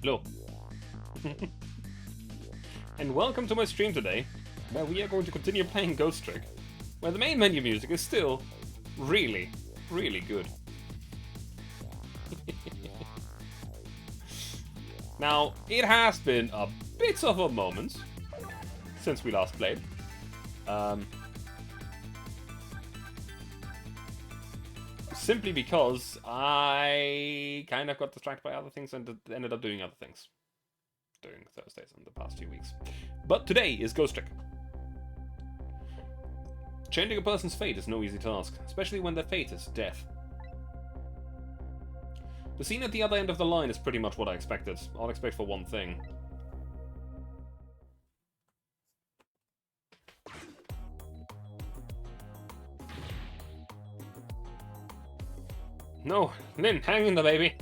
Hello. And welcome to my stream today, where we are going to continue playing Ghost Trick, where the main menu music is still really, really good. Now, it has been a bit of a moment since we last played. Simply because I kind of got distracted by other things and ended up doing other things during Thursdays in the past few weeks. But today is Ghost Trick. Changing a person's fate is no easy task, especially when their fate is death. The scene at the other end of the line is pretty much what I expected. All except for one thing. No, Lynn, hang in there, baby.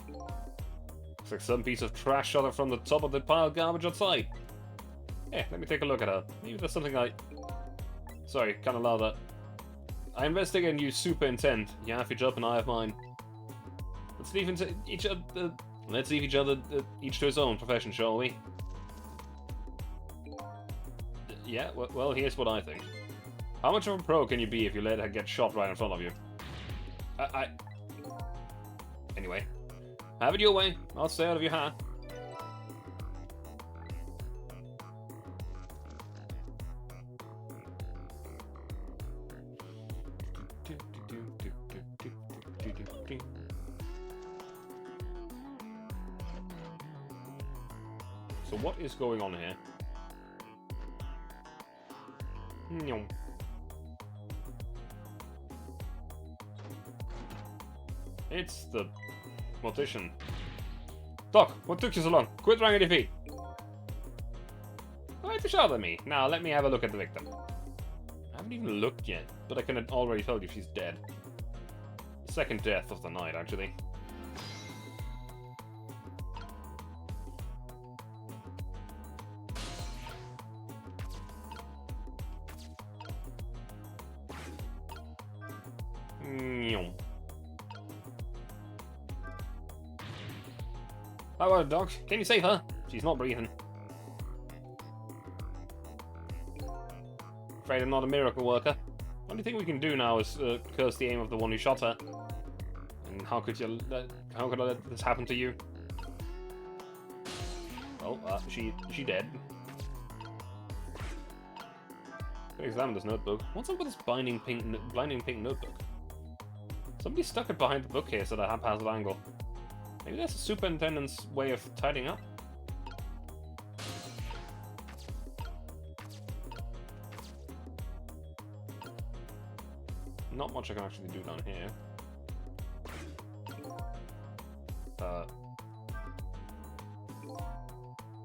Looks like some piece of trash shot her from the top of the pile of garbage outside. Yeah, let me take a look at her. Maybe there's something I... Sorry, can't allow that. I investigate and you superintend. You have your job and I have mine. Let's leave each other... Let's leave each other each to his own profession, shall we? Yeah, well, here's what I think. How much of a pro can you be if you let her get shot right in front of you? Anyway. Have it your way. I'll stay out of your hair. So what is going on here? It's the mortician. Doc, what took you so long? Quit running at your feet. Why did you shout at me? Now let me have a look at the victim. I haven't even looked yet, but I can already tell you she's dead. Second death of the night, actually. How about it, Doc? Can you save her? She's not breathing. Afraid I'm not a miracle worker. Only thing we can do now is curse the aim of the one who shot her. And how could I let this happen to you? Well, she dead. Could examine this notebook. What's up with this blinding pink notebook? Somebody stuck it behind the bookcase at a haphazard angle. Maybe that's the superintendent's way of tidying up. Not much I can actually do down here.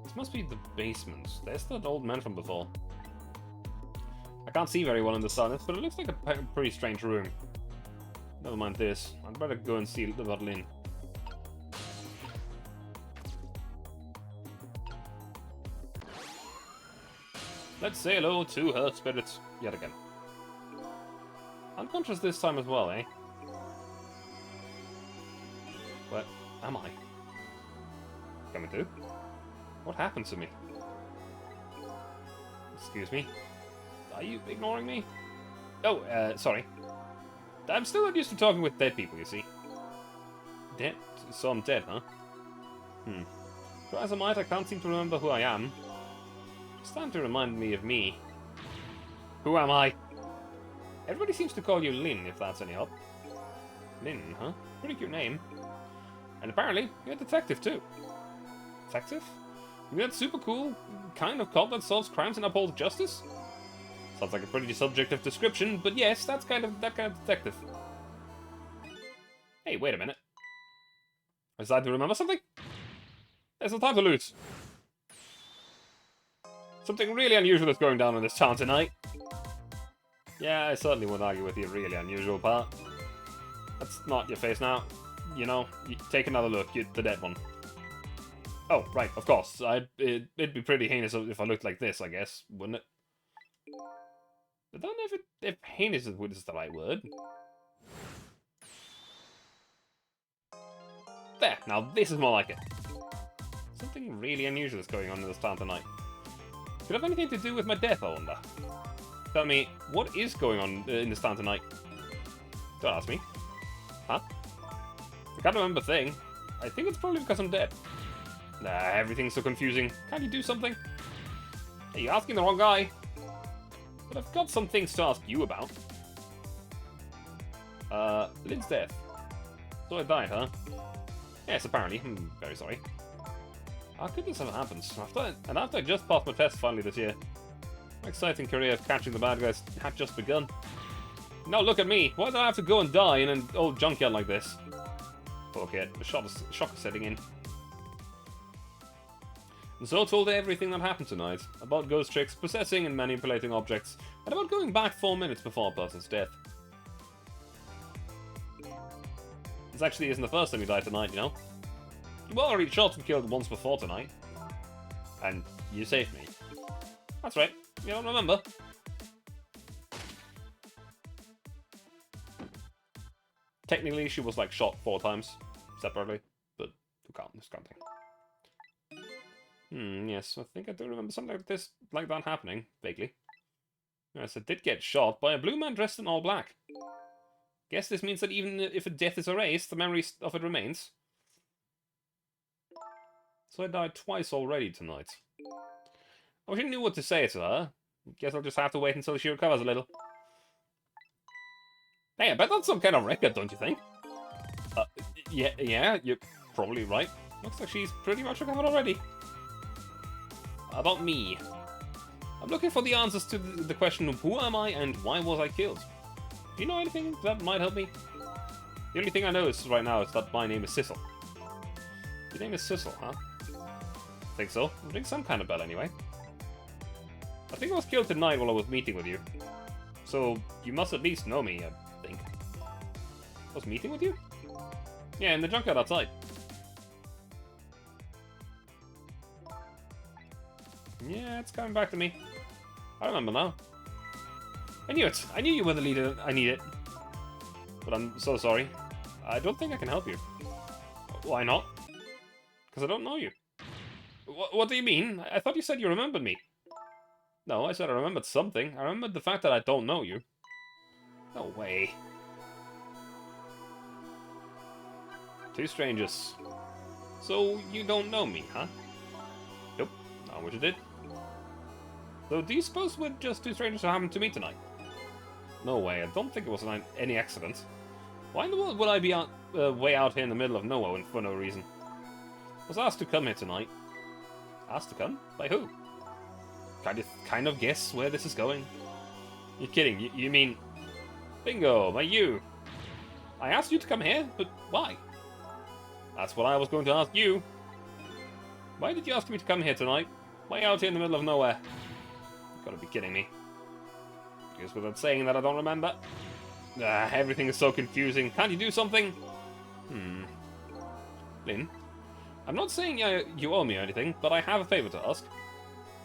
This must be the basement. There's that old man from before. I can't see very well in the silence, but it looks like a pretty strange room. Never mind this. I'd better go and see about Lynn. Let's say hello to her spirits yet again. Unconscious this time as well, eh? Where am I? Coming to? What happened to me? Excuse me? Are you ignoring me? Oh, sorry. I'm still not used to talking with dead people, you see. Dead? So I'm dead, huh? Try as I might, I can't seem to remember who I am. It's time to remind me of me. Who am I? Everybody seems to call you Lynn, if that's any help. Lynn, huh? Pretty cute name. And apparently, you're a detective too. Detective? You're that super cool kind of cop that solves crimes and upholds justice? Sounds like a pretty subjective description, but yes, that's that kind of detective. Hey, wait a minute. I decided to remember something? There's no time to lose. Something really unusual is going down in this town tonight. Yeah, I certainly won't argue with the really unusual part. That's not your face now. You know, you take another look, you're the dead one. Oh, right, of course. It'd be pretty heinous if I looked like this, I guess, wouldn't it? I don't know if heinous is the right word. There, now this is more like it. Something really unusual is going on in this town tonight. Could it have anything to do with my death, I wonder? Tell me, what is going on in this town tonight? Don't ask me. Huh? I can't remember a thing. I think it's probably because I'm dead. Nah, everything's so confusing. Can't you do something? Hey, you're asking the wrong guy. But I've got some things to ask you about. Lynn's death. So I died, huh? Yes, apparently. I'm very sorry. How could this have happened? After I just passed my test finally this year. My exciting career of catching the bad guys had just begun. Now look at me! Why did I have to go and die in an old junkyard like this? Poor kid, the shock is setting in. And so I told her everything that happened tonight. About ghost tricks, possessing and manipulating objects, and about going back 4 minutes before a person's death. This actually isn't the first time you died tonight, you know? You were already shot and killed once before tonight. And you saved me. That's right. You don't remember? Technically, she was like shot 4 times separately, but who counts counting? Yes, I think I do remember something like that happening vaguely. Yes, I did get shot by a blue man dressed in all black. Guess this means that even if a death is erased, the memory of it remains. So I died twice already tonight. I wish I knew what to say to her. Guess I'll just have to wait until she recovers a little. Hey, I bet that's some kind of record, don't you think? Yeah, you're probably right. Looks like she's pretty much recovered already. About me. I'm looking for the answers to the question of who am I and why was I killed? Do you know anything that might help me? The only thing I know is right now is that my name is Sissel. Your name is Sissel, huh? I think so. It rings some kind of bell anyway. I think I was killed tonight while I was meeting with you. So, you must at least know me, I think. I was meeting with you? Yeah, in the junkyard outside. Yeah, it's coming back to me. I remember now. I knew it. I knew you were the leader I needed. But I'm so sorry. I don't think I can help you. Why not? Because I don't know you. What do you mean? I thought you said you remembered me. No, I said I remembered something. I remembered the fact that I don't know you. No way. 2 strangers. So, you don't know me, huh? Nope. I wish I did. So, do you suppose we're just 2 strangers who happened to meet tonight? No way. I don't think it was any accident. Why in the world would I be way out here in the middle of nowhere for no reason? I was asked to come here tonight. Asked to come? By who? Kind of guess where this is going? You're kidding. You mean... Bingo, by you. I asked you to come here, but why? That's what I was going to ask you. Why did you ask me to come here tonight? Way out here in the middle of nowhere. You've got to be kidding me. Guess without saying that I don't remember. Everything is so confusing. Can't you do something? Lynn? I'm not saying you owe me or anything, but I have a favor to ask.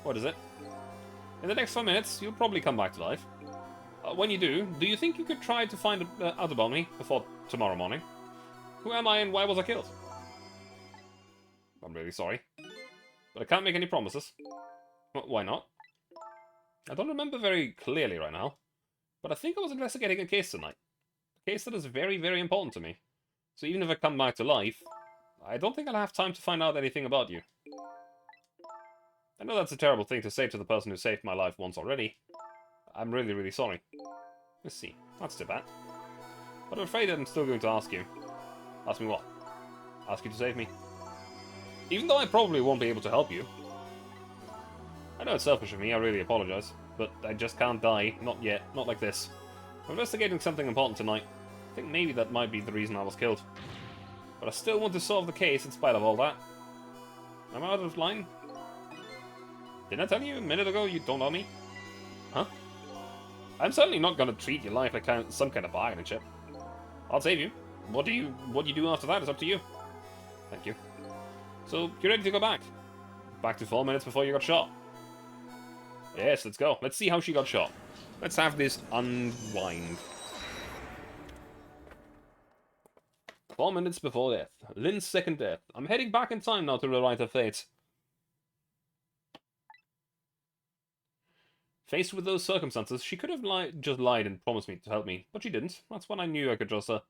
What is it? In the next 5 minutes, you'll probably come back to life. When you do you think you could try to find out about me before tomorrow morning? Who am I and why was I killed? I'm really sorry. But I can't make any promises. Why not? I don't remember very clearly right now. But I think I was investigating a case tonight. A case that is very, very important to me. So even if I come back to life, I don't think I'll have time to find out anything about you. I know that's a terrible thing to say to the person who saved my life once already. I'm really, really sorry. Let's see. That's too bad. But I'm afraid I'm still going to ask you. Ask me what? Ask you to save me? Even though I probably won't be able to help you. I know it's selfish of me, I really apologize. But I just can't die. Not yet. Not like this. I'm investigating something important tonight. I think maybe that might be the reason I was killed. But I still want to solve the case in spite of all that. Am I out of line? Didn't I tell you a minute ago you don't know me? Huh? I'm certainly not going to treat your life like some kind of bargaining chip. I'll save you. What you do after that is up to you. Thank you. So, you're ready to go back? Back to 4 minutes before you got shot. Yes, let's go. Let's see how she got shot. Let's have this unwind. 4 minutes before death. Lynn's second death. I'm heading back in time now to rewrite her fate. Faced with those circumstances, she could have just lied and promised me to help me, but she didn't. That's when I knew I could trust her.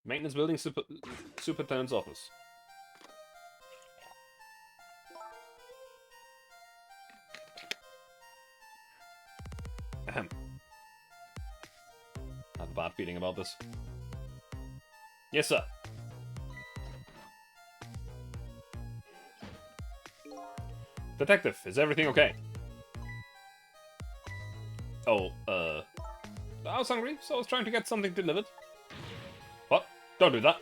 Maintenance building superintendent's office. Ahem. I have a bad feeling about this. Yes, sir. Detective, is everything okay? Oh, I was hungry, so I was trying to get something delivered. What? Don't do that.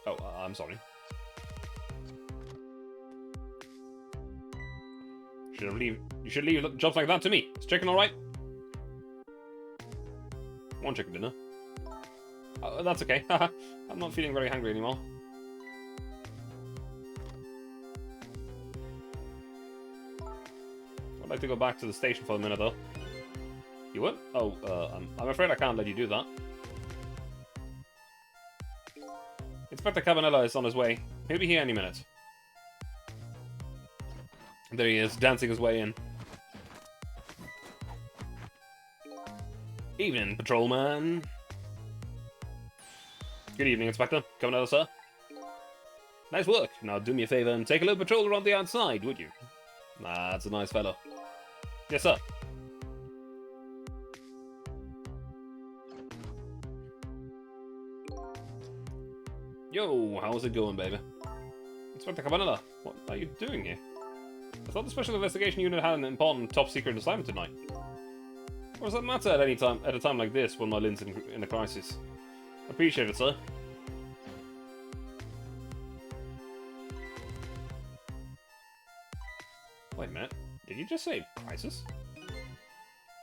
Oh, I'm sorry. You should leave jobs like that to me. Is chicken alright? One chicken dinner. Oh, that's okay. I'm not feeling very hungry anymore. I'd like to go back to the station for a minute, though. You would? Oh, I'm afraid I can't let you do that. Inspector Cabanela is on his way. He'll be here any minute. There he is, dancing his way in. Evening, patrolman. Good evening, Inspector. Cabanela, sir. Nice work. Now do me a favor and take a little patrol around the outside, would you? Nah, that's a nice fellow. Yes, sir. Yo, how's it going, baby? Inspector Cabanela, what are you doing here? I thought the Special Investigation Unit had an important top-secret assignment tonight. What does that matter at a time like this when my Lynn's in a crisis? Appreciate it, sir. Wait a minute. Did you just say crisis?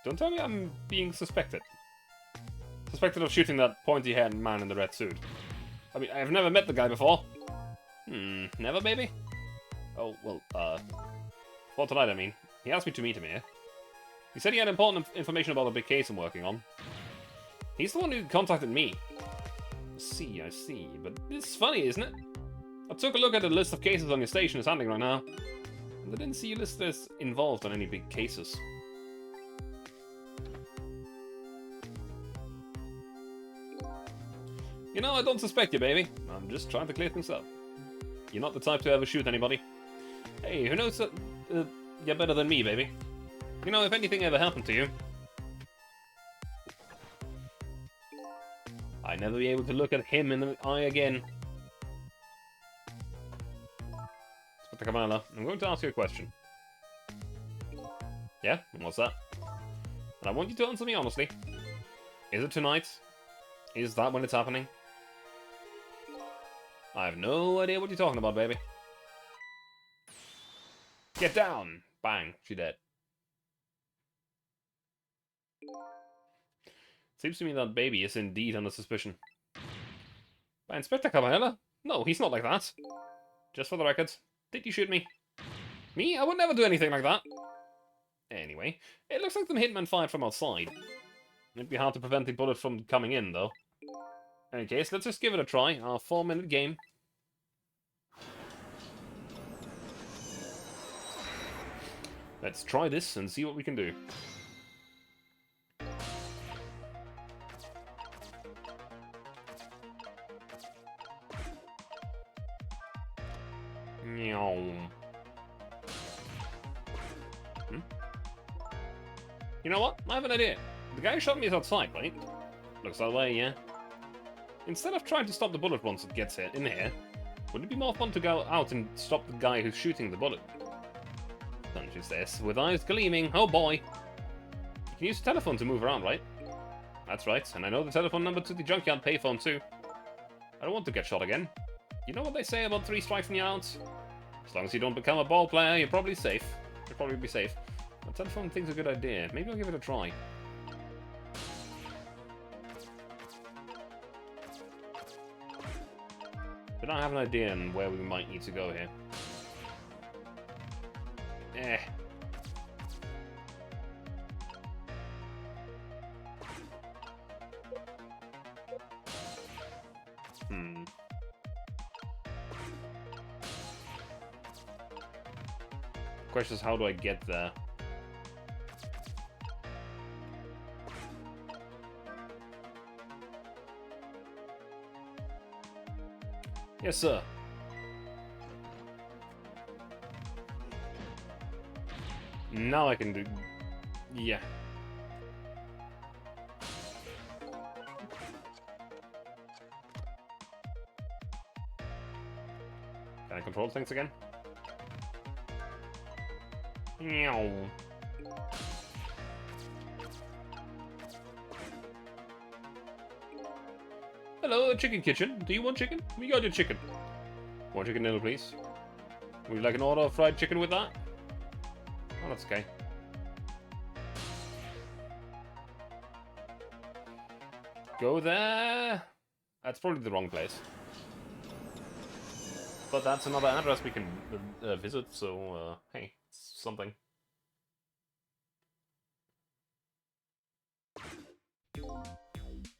Don't tell me I'm being suspected. Suspected of shooting that pointy-haired man in the red suit. I mean, I've never met the guy before. Never, maybe? Oh, well, for tonight, I mean. He asked me to meet him here. He said he had important information about a big case I'm working on. He's the one who contacted me. I see. But it's funny, isn't it? I took a look at the list of cases on your station is handling right now, and I didn't see you listed as involved on any big cases. You know, I don't suspect you, baby. I'm just trying to clear things up. You're not the type to ever shoot anybody. Hey, who knows that you're better than me, baby? You know, if anything ever happened to you, I'd never be able to look at him in the eye again. Inspector Cabanela, I'm going to ask you a question. Yeah? And what's that? And I want you to answer me honestly. Is it tonight? Is that when it's happening? I have no idea what you're talking about, baby. Get down! Bang, she's dead. Seems to me that baby is indeed under suspicion. By Inspector Cabanela? No, he's not like that. Just for the record, did you shoot me? Me? I would never do anything like that. Anyway, it looks like the hitman fired from outside. It'd be hard to prevent the bullet from coming in, though. In any case, let's just give it a try. Our 4-minute game. Let's try this and see what we can do. You know what? I have an idea. The guy who shot me is outside, right? Looks that way, yeah. Instead of trying to stop the bullet once it gets in here, wouldn't it be more fun to go out and stop the guy who's shooting the bullet? Don't you this, with eyes gleaming, oh boy. You can use the telephone to move around, right? That's right, and I know the telephone number to the junkyard payphone too. I don't want to get shot again. You know what they say about 3 strikes and you're out? As long as you don't become a ball player, you're probably safe. You'll probably be safe. The telephone thing's a good idea. Maybe I'll give it a try. But I have an idea on where we might need to go here. Hmm. Question is, how do I get there? Yes, sir. Now I can do... Yeah. Can I control things again? Meow. Hello, chicken kitchen. Do you want chicken? We got your chicken. More chicken noodle, please. Would you like an order of fried chicken with that? Oh, that's okay. Go there. That's probably the wrong place. But that's another address we can visit, so, hey, it's something.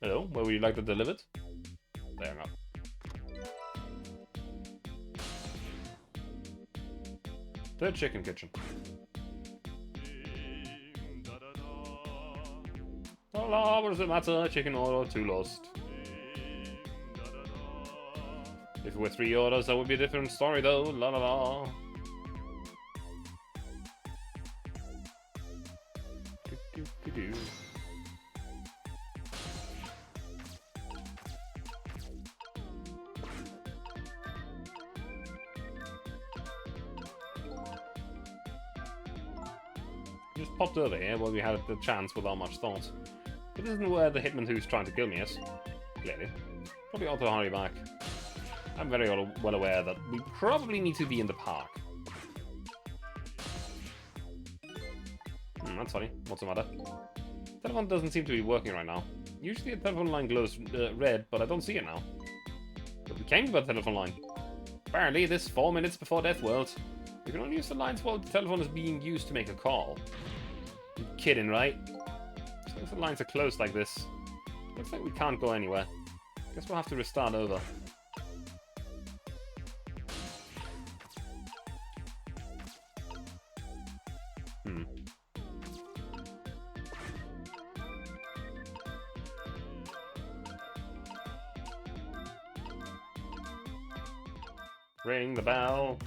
Hello, where would you like to deliver it? There you go. The chicken kitchen. La la, what does it matter? Chicken order, 2 lost. If it were 3 orders, that would be a different story though. La la la. Do, do, do, do. Just popped over here where we had the chance without much thought. But this isn't where the hitman who's trying to kill me is. Clearly. Probably ought to hurry back. I'm very well aware that we probably need to be in the park. That's funny. What's the matter? Telephone doesn't seem to be working right now. Usually the telephone line glows red, but I don't see it now. But we came by the telephone line. Apparently, this 4 minutes before Death World. You can only use the lines while the telephone is being used to make a call. You're kidding, right? So if the lines are closed like this, looks like we can't go anywhere. Guess we'll have to restart over. Ring the bell.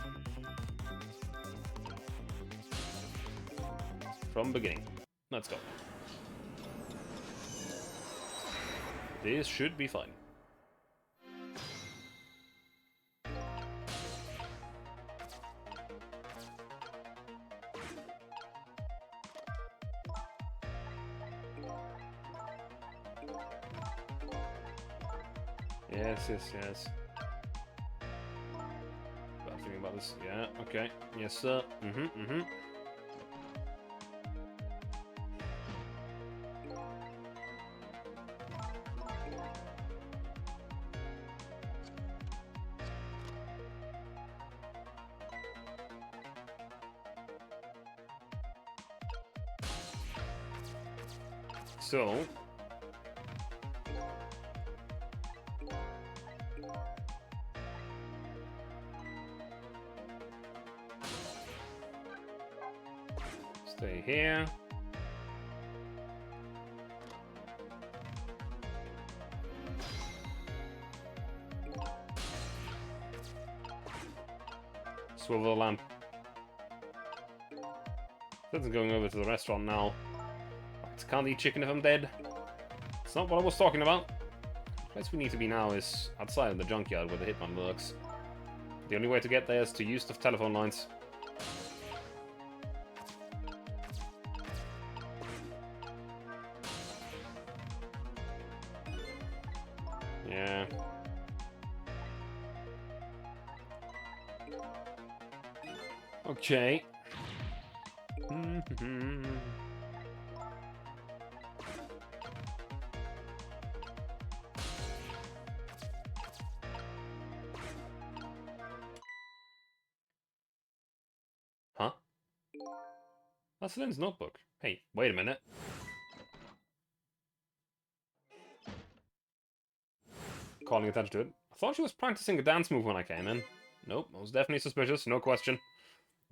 From beginning. Let's go. This should be fun. Yes, yes, yes. Thinking about this. Yeah, okay. Yes, sir. So... stay here. Swivel the lamp. That's going over to the restaurant now. Can't eat chicken if I'm dead. It's not what I was talking about. The place we need to be now is outside of the junkyard where the hitman lurks. The only way to get there is to use the telephone lines. Yeah. Okay. Huh? That's Lynn's notebook. Hey, wait a minute. Calling attention to it. I thought she was practicing a dance move when I came in. Nope, I was definitely suspicious, no question.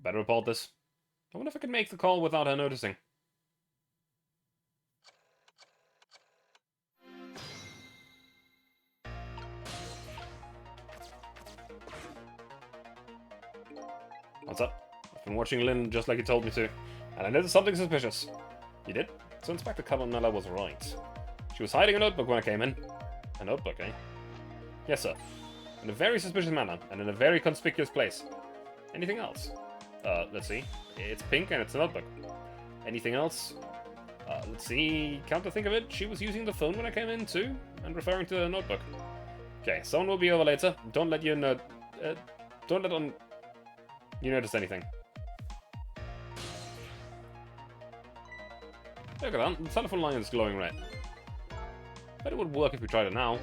Better report this. I wonder if I can make the call without her noticing. What's up? I've been watching Lynn just like you told me to, and I noticed something suspicious. You did? So Inspector Carbonella was right. She was hiding a notebook when I came in. A notebook, eh? Yes, sir. In a very suspicious manner, and in a very conspicuous place. Anything else? Let's see. It's pink and it's a notebook. Anything else? Let's see. Come to think of it, she was using the phone when I came in too, and referring to the notebook. Okay, someone will be over later. Don't let you know. Don't let on. You notice anything. Look at that. The telephone line is glowing red. Bet it would work if we tried it now.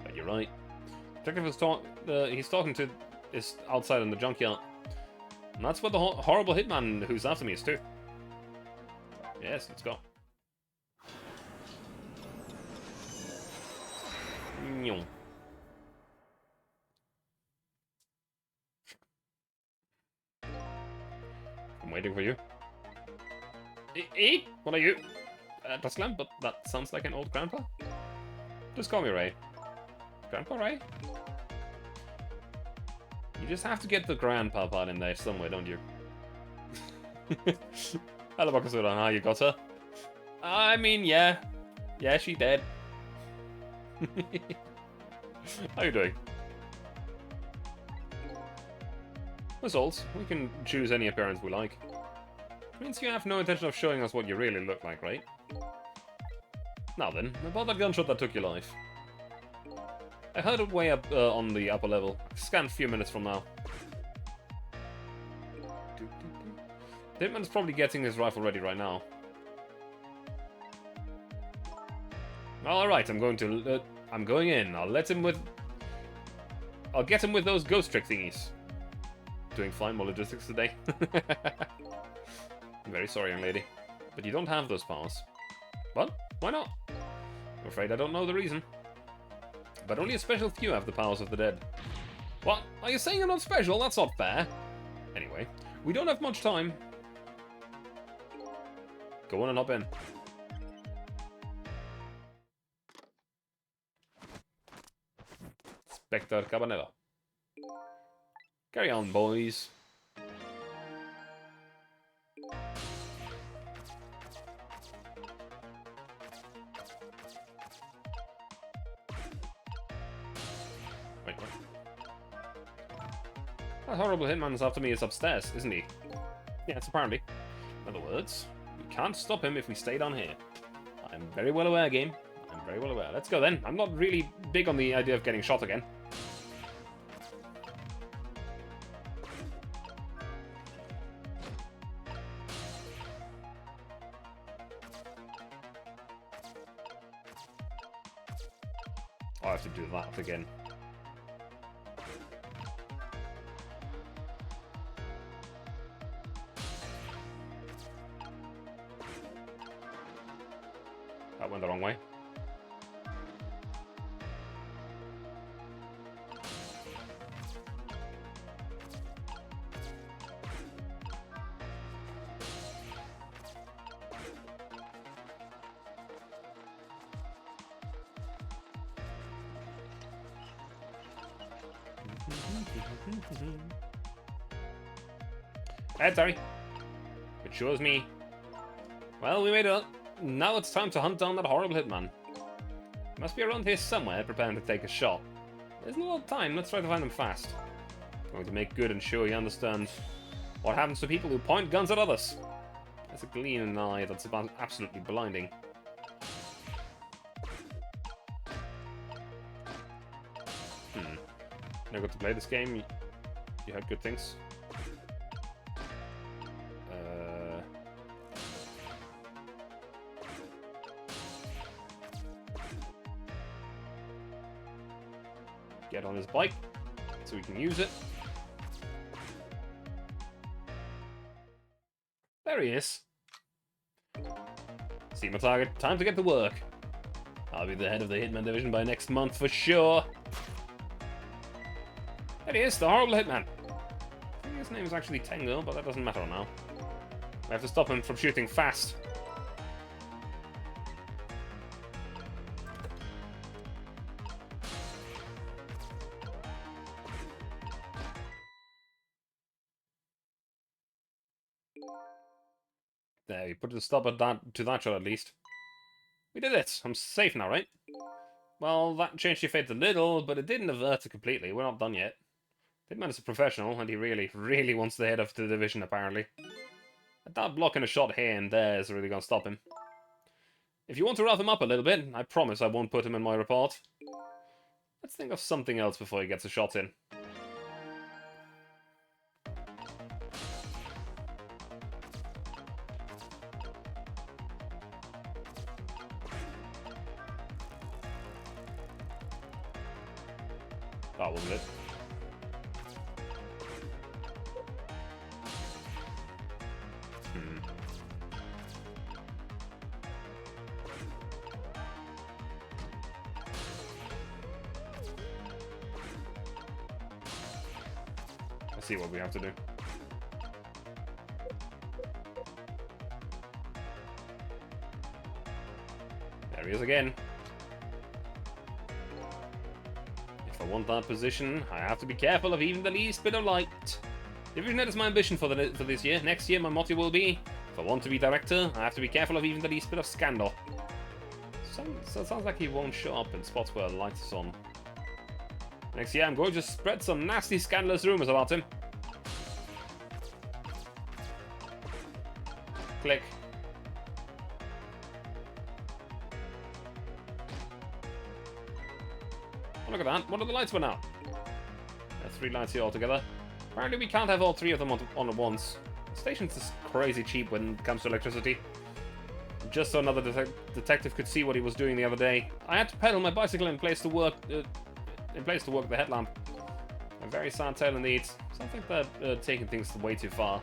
But you're right. Detective is he's talking to is outside in the junkyard. And that's where the horrible hitman who's after me is too. Yes, let's go. I'm waiting for you. What are you? Tasclam, but that sounds like an old grandpa. Just call me Ray. Grandpa Ray? You just have to get the grandpa part in there somewhere, don't you? Hello, Bakasura. How you got her? I mean, yeah. Yeah, she dead. How you doing? Results. We can choose any appearance we like. Means you have no intention of showing us what you really look like, right? Now then, about that gunshot that took your life. I heard it way up on the upper level. Scanned a few minutes from now. Hitman's probably getting his rifle ready right now. Alright, I'm going in. I'll get him with those ghost trick thingies. Doing fine more logistics today. I'm very sorry, young lady. But you don't have those powers. What? Why not? I'm afraid I don't know the reason. But only a special few have the powers of the dead. What? Are you saying you're not special? That's not fair. Anyway, we don't have much time. Go on and hop in. Inspector Carbonella. Carry on, boys. Wait, what? That horrible hitman's after me is upstairs, isn't he? Yes, apparently. In other words, we can't stop him if we stay down here. I'm very well aware, game. I'm very well aware. Let's go then. I'm not really big on the idea of getting shot again. I have to do that again. That went the wrong way. Sorry. It shows me. Well, we made it. Now it's time to hunt down that horrible hitman. He must be around here somewhere, preparing to take a shot. There's no lot of time. Let's try to find him fast. Going to make good and sure he understands what happens to people who point guns at others. There's a gleam in an eye that's about absolutely blinding. Never got to play this game. You heard good things. Get on his bike so we can use it. There he is. See my target. Time to get to work. I'll be the head of the Hitman division by next month for sure. There he is, the horrible hitman. I think his name is actually Tengu, but that doesn't matter now. We have to stop him from shooting fast. There, you put a stop at to that shot at least. We did it! I'm safe now, right? Well, that changed your fate a little, but it didn't avert it completely. We're not done yet. Hitman is a professional, and he really, really wants the head of the division, apparently. I doubt blocking a shot here and there is really gonna stop him. If you want to rough him up a little bit, I promise I won't put him in my report. Let's think of something else before he gets a shot in. That wasn't it. Let's see what we have to do. There he is again. If I want that position, I have to be careful of even the least bit of light. Division is my ambition for this year. Next year, my motto will be, if I want to be director, I have to be careful of even the least bit of scandal. So it sounds like he won't show up in spots where the light is on. Next year, I'm going to spread some nasty, scandalous rumors about him. Click. Oh, look at that. What are the lights for now? There are 3 lights here altogether. Apparently, we can't have all 3 of them on at once. The station's just crazy cheap when it comes to electricity. Just so another detective could see what he was doing the other day, I had to pedal my bicycle in place to work the headlamp. A very sad tale indeed. Sounds like they're taking things way too far.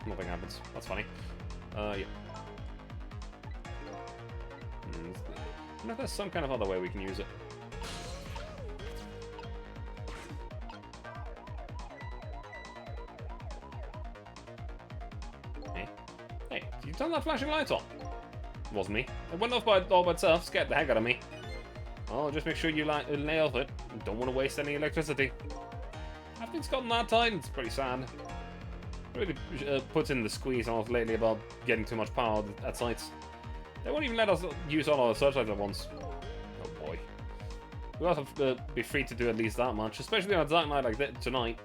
Nothing happens. That's funny. Yeah. I wonder if there's some kind of other way we can use it. Hey, did you turn that flashing light on? It wasn't me. It went off all by itself, scared the heck out of me. Oh, just make sure you nail it. Don't want to waste any electricity. Everything's gotten that tight, it's pretty sad. Really puts in the squeeze on us lately about getting too much power at sites. They won't even let us use all our searchlights at once. Oh boy. We'll have to be free to do at least that much, especially on a dark night like this tonight.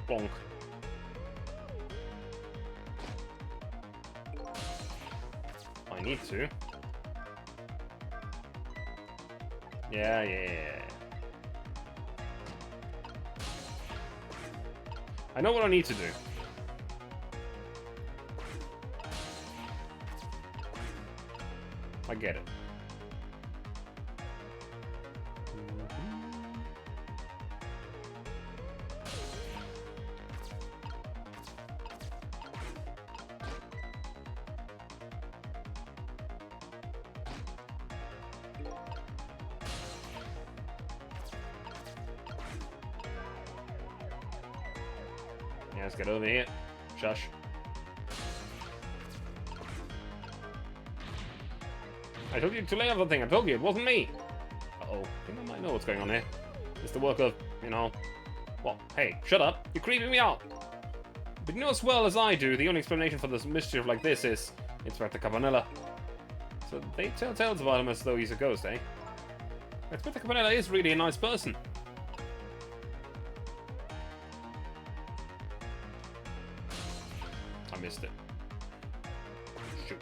Bonk. I need to. Yeah. I know what I need to do. I get it. Yeah, let's get over here. Shush. I told you to lay off the thing. I told you it wasn't me. Uh-oh. I think I might know what's going on here. It's the work of, What? Hey, shut up. You're creeping me out. But you know as well as I do, the only explanation for this mischief like this is Inspector Campanella. So they tell tales about him as though he's a ghost, eh? Inspector Campanella is really a nice person. I missed it. Shoot.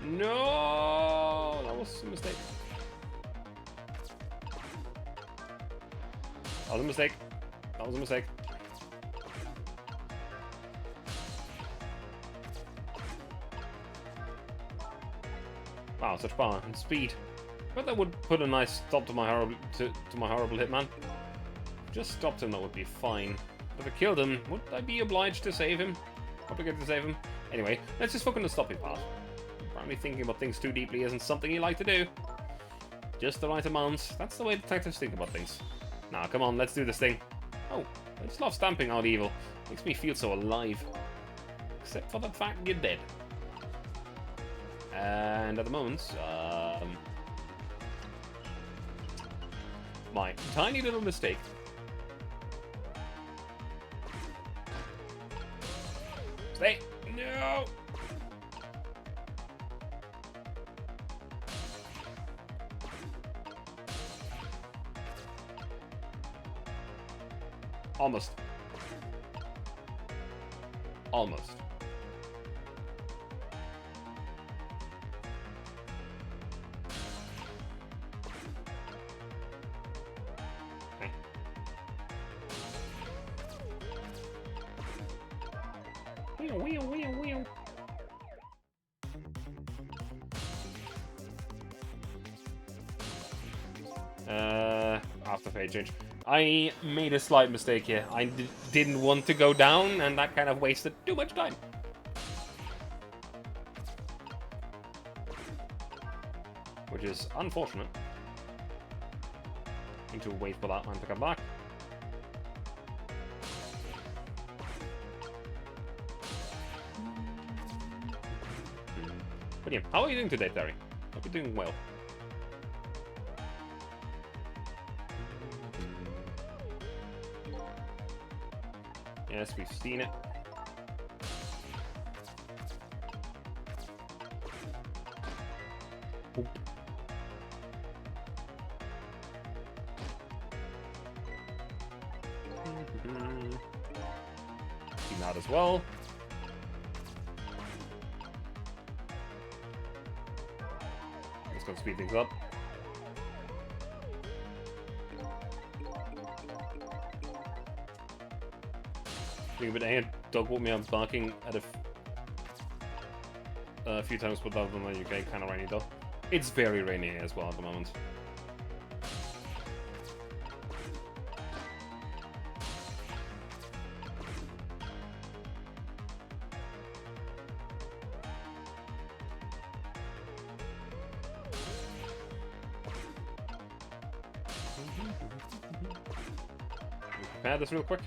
No! That was a mistake. That was a mistake. That was a mistake. Wow, such power and speed. But that would put a nice stop to my horrible hitman. Just stopped him, that would be fine. But if I killed him, would I be obliged to save him? Obligated to save him? Anyway, let's just focus on the stopping part. Apparently thinking about things too deeply isn't something you like to do. Just the right amount. That's the way detectives think about things. Now, come on, let's do this thing. Oh, I just love stamping out evil. Makes me feel so alive. Except for the fact you're dead. And at the moment, my tiny little mistake. Stay! No! Almost. Almost. Okay. Wheel. After phase change. I made a slight mistake here. I didn't want to go down, and that kind of wasted too much time. Which is unfortunate. Need to wait for that man to come back. But yeah, how are you doing today, Terry? Hope you're doing well. Yes, we've seen it. Oop. Seen that as well. Let's go speed things up. A bit angry. Dog woke me up barking at a few times, but other than the UK, kind of rainy though. It's very rainy here as well at the moment. Prepare this real quick.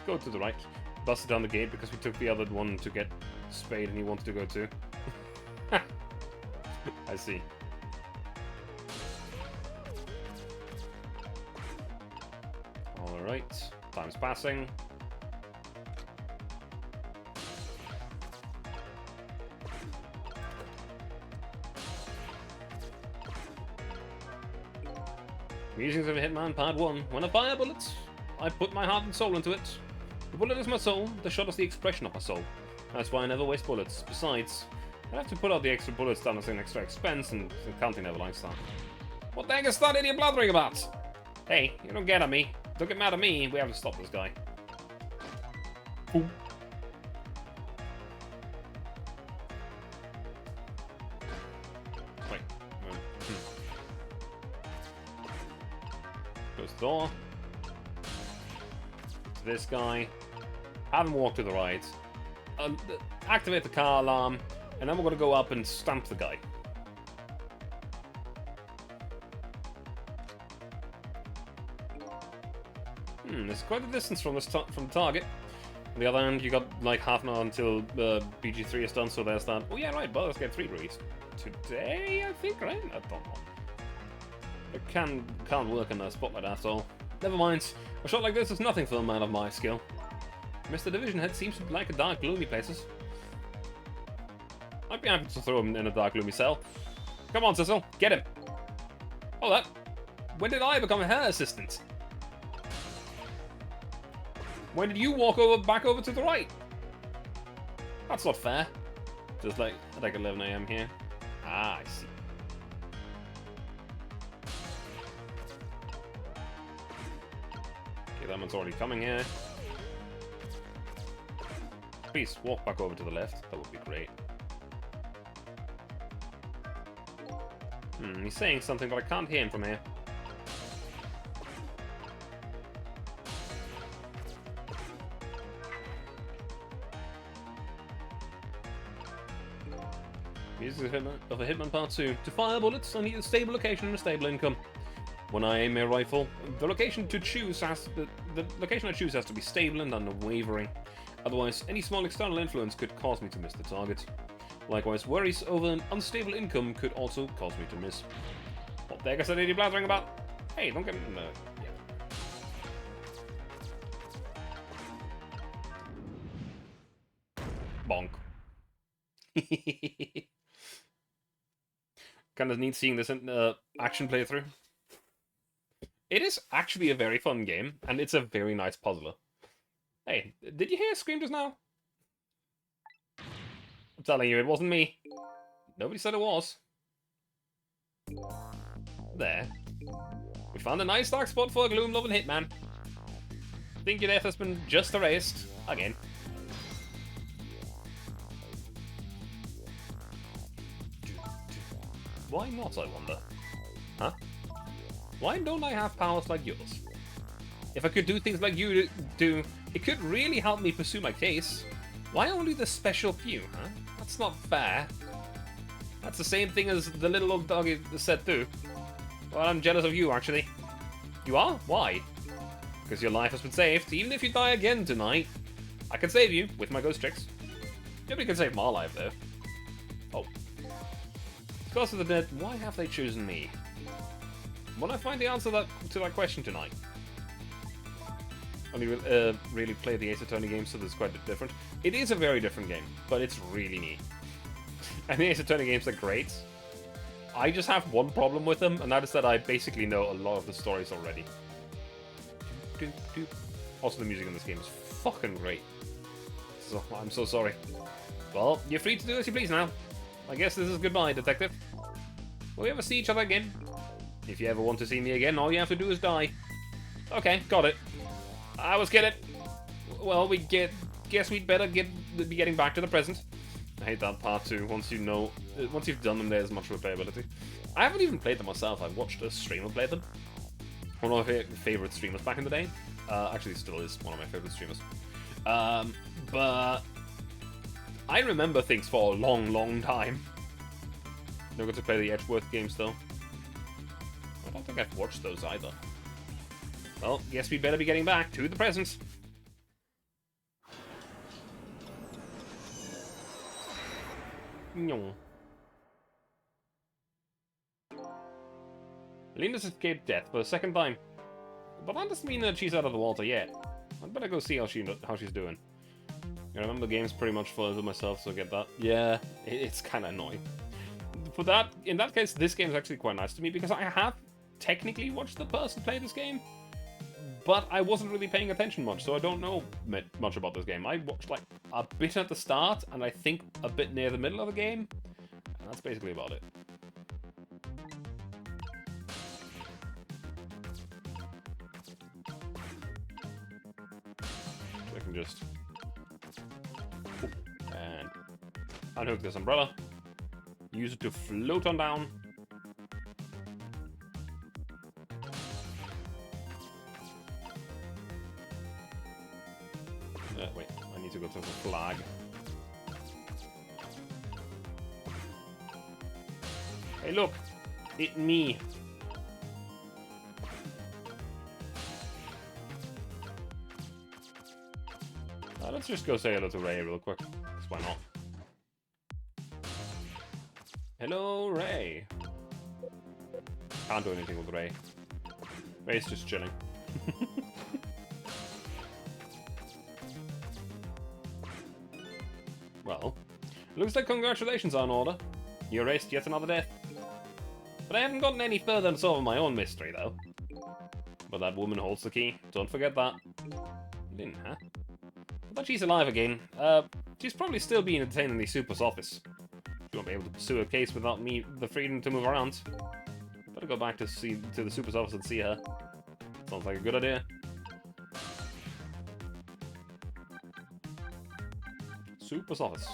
Go to the right. Busted down the gate because we took the other one to get Spade and he wanted to go too. I see. Alright. Time's passing. Musings of a Hitman Part 1. When I fire bullets, I put my heart and soul into it. The bullet is my soul, the shot is the expression of my soul. That's why I never waste bullets. Besides, I have to put out the extra bullets down as an extra expense, and the counting never likes that. What the heck is that idiot blathering about? Hey, you don't get at me. Don't get mad at me, we have to stop this guy. Ooh. Wait. Close the door. To this guy. Have him walk to the right. Activate the car alarm, and then we're going to go up and stamp the guy. There's quite a distance from the target. On the other hand, you got like half an hour until BG3 is done, so there's that. Oh yeah, right, Baldur's Gate 3 released today, I think, right? I don't know. It can't work in a spot like that, so never mind. A shot like this is nothing for a man of my skill. Mr. Division Head seems to like dark, gloomy places. I'd be happy to throw him in a dark, gloomy cell. Come on, Cecil, get him. Hold that. When did I become her assistant? When did you walk back over to the right? That's not fair. Just like 11 AM here. Ah, I see. Okay, that one's already coming here. Please walk back over to the left. That would be great. He's saying something, but I can't hear him from here. Music of a Hitman Part 2. To fire bullets, I need a stable location and a stable income. When I aim a rifle, the location I choose has to be stable and unwavering. Otherwise, any small external influence could cause me to miss the target. Likewise, worries over an unstable income could also cause me to miss. What the heck is that idiot blathering about? Hey, don't get in there. Yeah. Bonk. Kind of neat seeing this action playthrough. It is actually a very fun game, and it's a very nice puzzler. Hey, did you hear a scream just now? I'm telling you, it wasn't me. Nobody said it was. There. We found a nice dark spot for a gloom-loving hitman. I think your death has been just erased. Again. Why not, I wonder? Huh? Why don't I have powers like yours? If I could do things like you do, it could really help me pursue my case. Why only the special few, huh? That's not fair. That's the same thing as the little old doggy said too. Well, I'm jealous of you, actually. You are? Why? Because your life has been saved. Even if you die again tonight, I can save you with my ghost tricks. Nobody can save my life, though. Oh. Because of the dead, why have they chosen me? When I find the answer to that question tonight. Only really play the Ace Attorney game, so it's quite a bit different. It is a very different game, but it's really neat. And the Ace Attorney games are great. I just have one problem with them, and that is that I basically know a lot of the stories already. Also, the music in this game is fucking great. So, I'm so sorry. Well, you're free to do as you please now. I guess this is goodbye, detective. Will we ever see each other again? If you ever want to see me again, all you have to do is die. Okay, got it. I was kidding. Well, guess we'd better be getting back to the present. I hate that part too. Once you've done them, there's much replayability. I haven't even played them myself. I watched a streamer play them. One of my favorite streamers back in the day. Actually, still is one of my favorite streamers. But I remember things for a long, long time. Never got to play the Edgeworth games though. I don't think I've watched those either. Well, guess we'd better be getting back to the present. No. Linda's escaped death for the second time. But that doesn't mean that she's out of the water yet. I'd better go see how she's doing. I remember the game's pretty much full of myself, so get that. Yeah, it's kind of annoying. In that case, this game is actually quite nice to me because I have technically watched the person play this game, but I wasn't really paying attention much, so I don't know much about this game. I watched like a bit at the start, and I think a bit near the middle of the game, and that's basically about it. So I can just and unhook this umbrella, use it to float on down. Wait, I need to go to the flag. Hey, look! It's me! Let's just go say hello to Ray real quick, because why not? Hello, Ray! Can't do anything with Ray. Ray's just chilling. Well, looks like congratulations are in order. You erased yet another death. But I haven't gotten any further to solve my own mystery, though. But that woman holds the key. Don't forget that. Lynn, huh? I thought she's alive again. She's probably still being detained in the Super's office. She won't be able to pursue a case without me the freedom to move around. Better go back to the Super's office and see her. Sounds like a good idea. Super's office.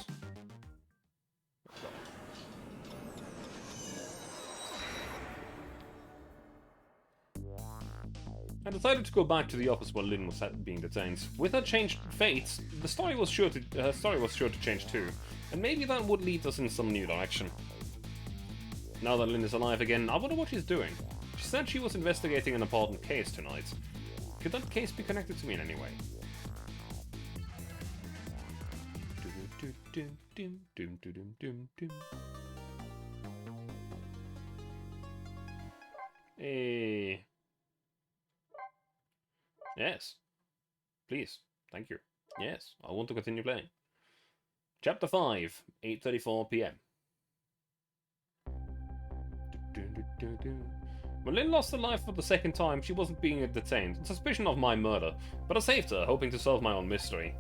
I decided to go back to the office while Lynn was being detained. With her changed fates, her story was sure to change too, and maybe that would lead us in some new direction. Now that Lynn is alive again, I wonder what she's doing. She said she was investigating an important case tonight. Could that case be connected to me in any way? Hey. Yes. Please. Thank you. Yes, I want to continue playing. Chapter 5, 8:34 p.m. When Lynn lost her life for the second time, she wasn't being detained, on suspicion of my murder, but I saved her, hoping to solve my own mystery.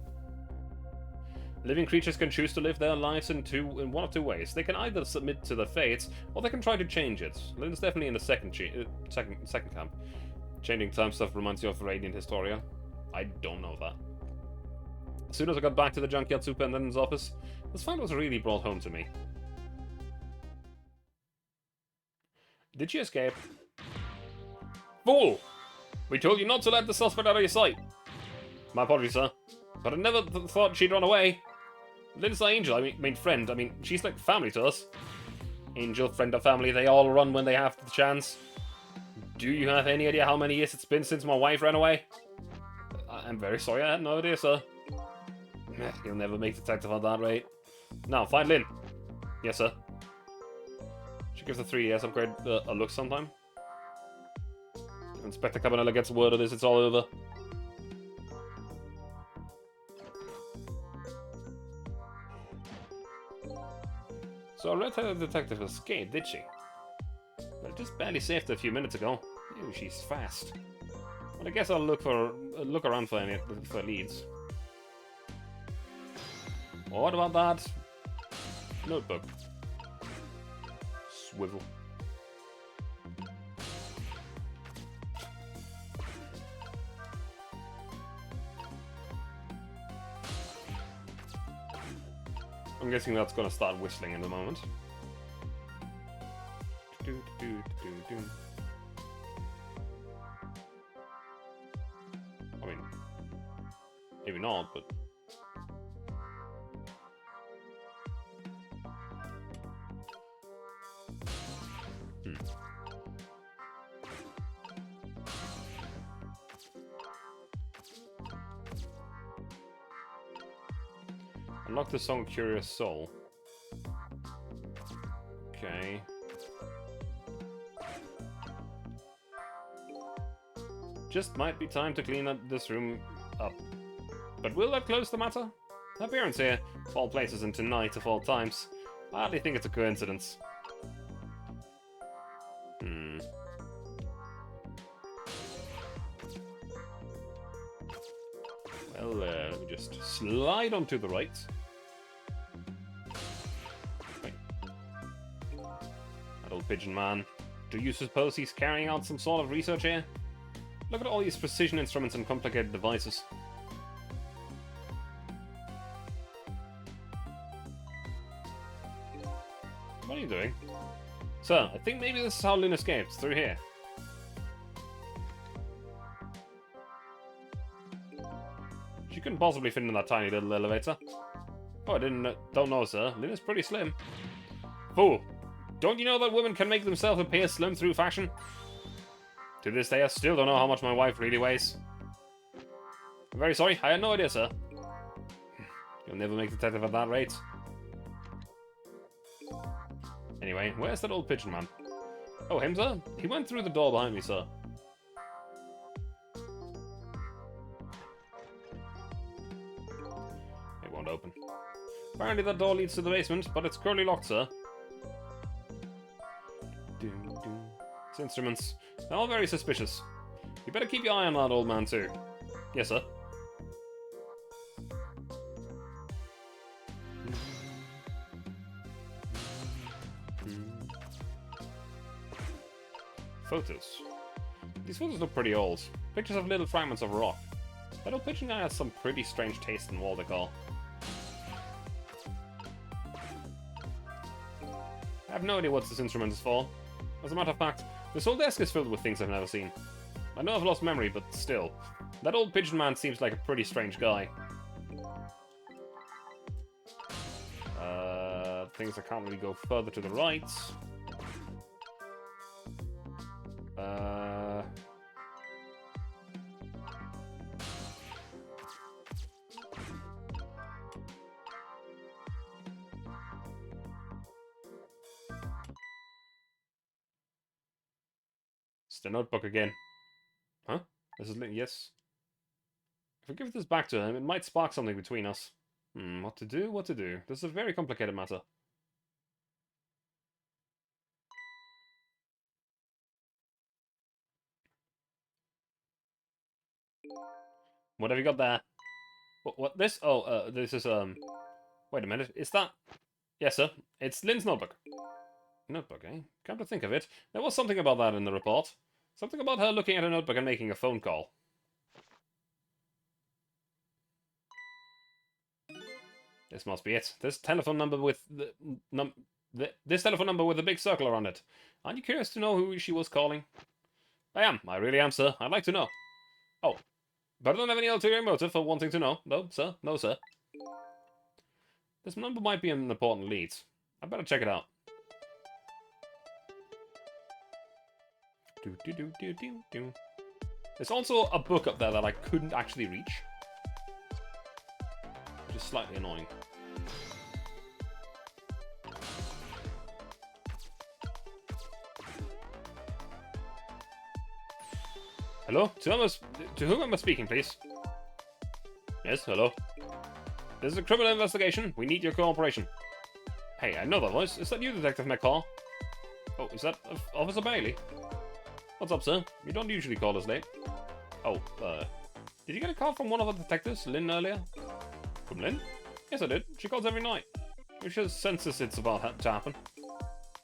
Living creatures can choose to live their lives in one of two ways. They can either submit to their fates, or they can try to change it. Lynn's definitely in the second camp. Changing time stuff reminds you of Radiant Historia. I don't know that. As soon as I got back to the Junkyard Superintendent's office, this find was really brought home to me. Did she escape? Fool! We told you not to let the suspect out of your sight. My apologies, sir. But I never thought she'd run away. Lynn's our angel, I mean friend. I mean, she's like family to us. Angel, friend, or family, they all run when they have the chance. Do you have any idea how many years it's been since my wife ran away? I'm very sorry, I had no idea, sir. You'll never make detective at that rate. Now, find Lynn. Yes, sir. She gives the 3 years upgrade a look sometime. If Inspector Cabanela gets word of this, it's all over. So a red-headed detective escaped, did she? But I just barely saved her a few minutes ago. Ew, she's fast. Well, I guess I'll look around for leads. Well, what about that notebook? Swivel. I'm guessing that's gonna start whistling in a moment. I mean, maybe not, but... Unlock the song Curious Soul. Okay. Just might be time to clean up this room up. But will that close the matter? Her appearance here, of all places and tonight of all times. I hardly think it's a coincidence. Well, let me just slide onto the right. Wait. That old pigeon man. Do you suppose he's carrying out some sort of research here? Look at all these precision instruments and complicated devices. What are you doing? Sir, I think maybe this is how Lynn escapes, through here. She couldn't possibly fit in that tiny little elevator. Oh, I don't know, sir. Lynn is pretty slim. Fool! Don't you know that women can make themselves appear slim through fashion? To this day, I still don't know how much my wife really weighs. I'm very sorry, I had no idea, sir. You'll never make detective at that rate. Anyway, where's that old pigeon man? Oh, him, sir? He went through the door behind me, sir. It won't open. Apparently that door leads to the basement, but it's currently locked, sir. It's instruments. They're all very suspicious. You better keep your eye on that old man, too. Yes, sir. Photos. These photos look pretty old. Pictures of little fragments of rock. That old picture guy has some pretty strange taste in wall decor. I have no idea what this instrument is for. As a matter of fact, this whole desk is filled with things I've never seen. I know I've lost memory, but still. That old pigeon man seems like a pretty strange guy. Things I can't really go further to the right. It's the notebook again. Huh? This is... yes. If I give this back to him, it might spark something between us. What to do? What to do? This is a very complicated matter. What have you got there? What this? Oh, this is, wait a minute. Is that... Yes, sir. It's Lynn's notebook. Notebook, eh? Come to think of it, there was something about that in the report. Something about her looking at a notebook and making a phone call. This must be it. This telephone number with this telephone number with a big circle around it. Aren't you curious to know who she was calling? I am. I really am, sir. I'd like to know. Oh. But I don't have any ulterior motive for wanting to know. No, sir. No, sir. This number might be an important lead. I better check it out. There's also a book up there that I couldn't actually reach. Which is slightly annoying. Hello? To whom am I speaking, please? Yes, hello. This is a criminal investigation. We need your cooperation. Hey, I know that voice. Is that you, Detective McCall? Oh, is that Officer Bailey? What's up, sir? You don't usually call us late. Oh, did you get a call from one of the detectives, Lynn, earlier? From Lynn? Yes, I did. She calls every night. She just senses it's about to happen.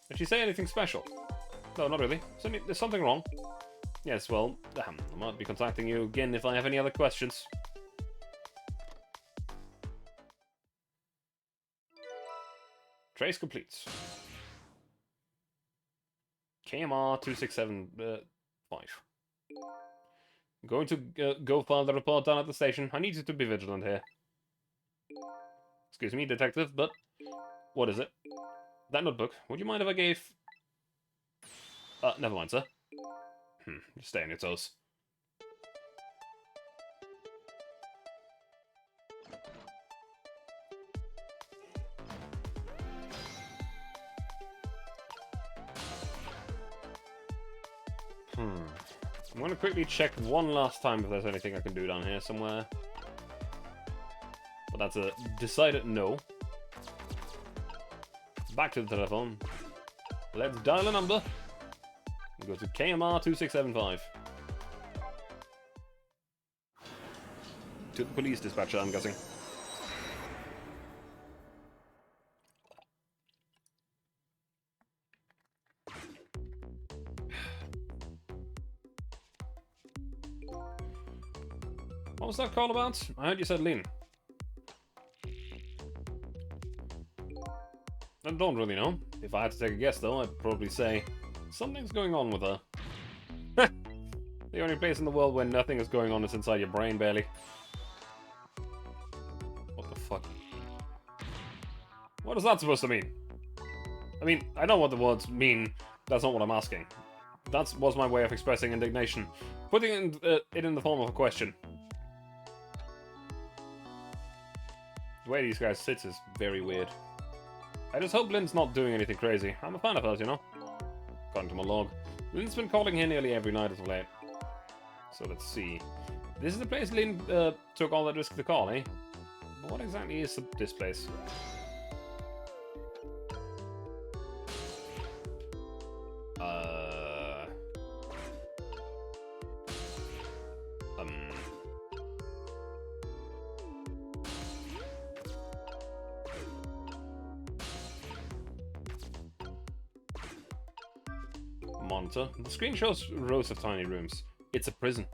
Did she say anything special? No, not really. There's something wrong. Yes, well, I might be contacting you again if I have any other questions. Trace complete. KMR 2675. I'm going to go file the report down at the station. I need you to be vigilant here. Excuse me, detective, but... What is it? That notebook. Would you mind if I gave... never mind, sir. Just stay on your toes. I'm going to quickly check one last time if there's anything I can do down here somewhere. But that's a decided no. Back to the telephone. Let's dial a number. Go to KMR 2675. To the police dispatcher, I'm guessing. What was that call about? I heard you said Lynn. I don't really know. If I had to take a guess, though, I'd probably say something's going on with her. The only place in the world where nothing is going on is inside your brain, Bailey. What the fuck? What is that supposed to mean? I mean, I know what the words mean. That's not what I'm asking. That was my way of expressing indignation. Putting it in the form of a question. The way these guys sit is very weird. I just hope Lynn's not doing anything crazy. I'm a fan of hers, you know? According to my log, Lynn's been calling here nearly every night as of late. So let's see. This is the place Lynn took all that risk to call, eh? But what exactly is this place? monitor. The screen shows rows of tiny rooms. It's a prison.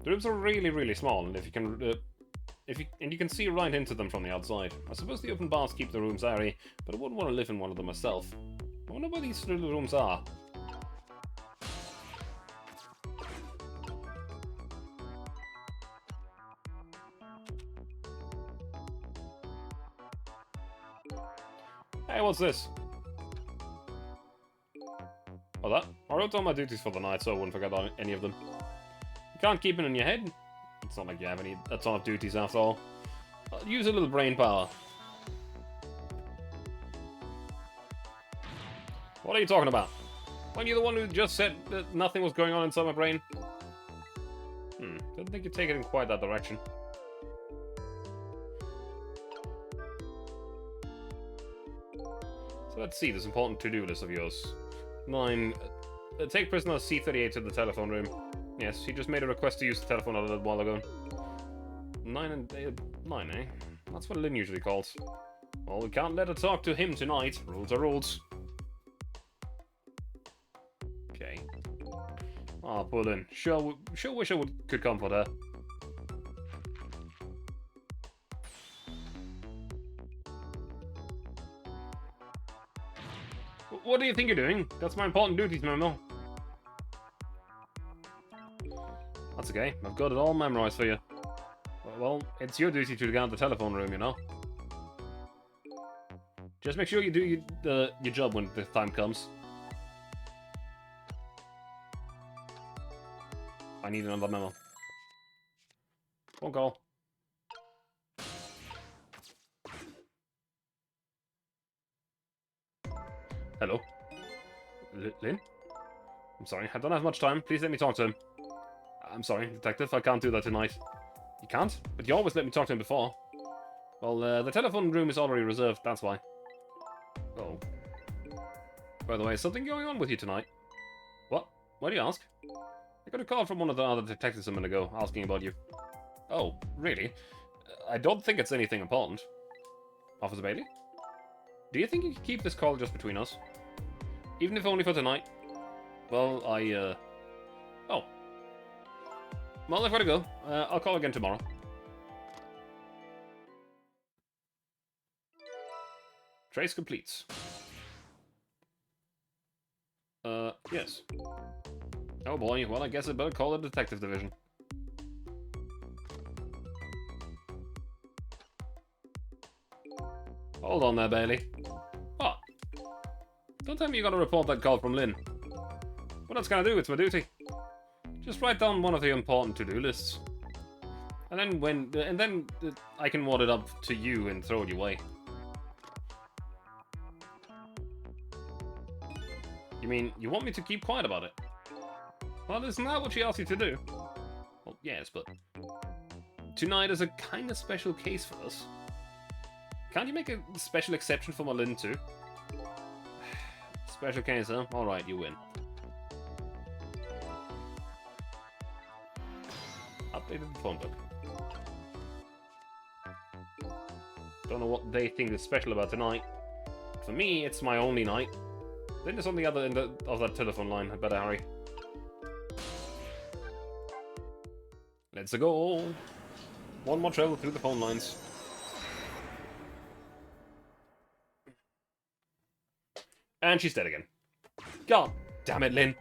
The rooms are really, really small, and you can see right into them from the outside. I suppose the open bars keep the rooms airy, but I wouldn't want to live in one of them myself. I wonder where these little rooms are. Hey, what's this? Oh, that? I wrote down my duties for the night so I wouldn't forget any of them. You can't keep it in your head. It's not like you have a ton of duties after all. Use a little brain power. What are you talking about? Weren't you the one who just said that nothing was going on inside my brain? Didn't think you'd take it in quite that direction. So let's see this important to-do list of yours. 9. Take prisoner C-38 to the telephone room. Yes, he just made a request to use the telephone a little while ago. 9 and 9, eh? That's what Lynn usually calls. Well, we can't let her talk to him tonight. Rules are rules. Okay. Ah, poor Lynn. Sure wish I could comfort her. What do you think you're doing? That's my important duties, Memo. That's okay. I've got it all memorized for you. Well, it's your duty to guard the telephone room, you know. Just make sure you do your job when the time comes. I need another memo. Phone call. Hello? Lynn? I'm sorry, I don't have much time. Please let me talk to him. I'm sorry, Detective, I can't do that tonight. You can't? But you always let me talk to him before. Well, the telephone room is already reserved, that's why. Oh. By the way, is something going on with you tonight? What? Why do you ask? I got a call from one of the other detectives a minute ago, asking about you. Oh, really? I don't think it's anything important. Officer Bailey? Do you think you could keep this call just between us? Even if only for tonight? Well, Oh. Well, I've got to go. I'll call again tomorrow. Trace completes. Yes. Oh boy, well, I guess I better call the detective division. Hold on there, Bailey. What? Don't tell me you got to report that call from Lynn. What else can I do? It's my duty. Just write down one of the important to-do lists. And then I can wad it up to you and throw it away. You mean, you want me to keep quiet about it? Well, isn't that what she asked you to do? Well, yes, but... Tonight is a kind of special case for us. Can't you make a special exception for my Lynn too? Special case, huh? Alright, you win. Updated the phone book. Don't know what they think is special about tonight. For me, it's my only night. Then there's on the other end of that telephone line. I better hurry. Let's go. One more travel through the phone lines. And she's dead again. God damn it, Lynn.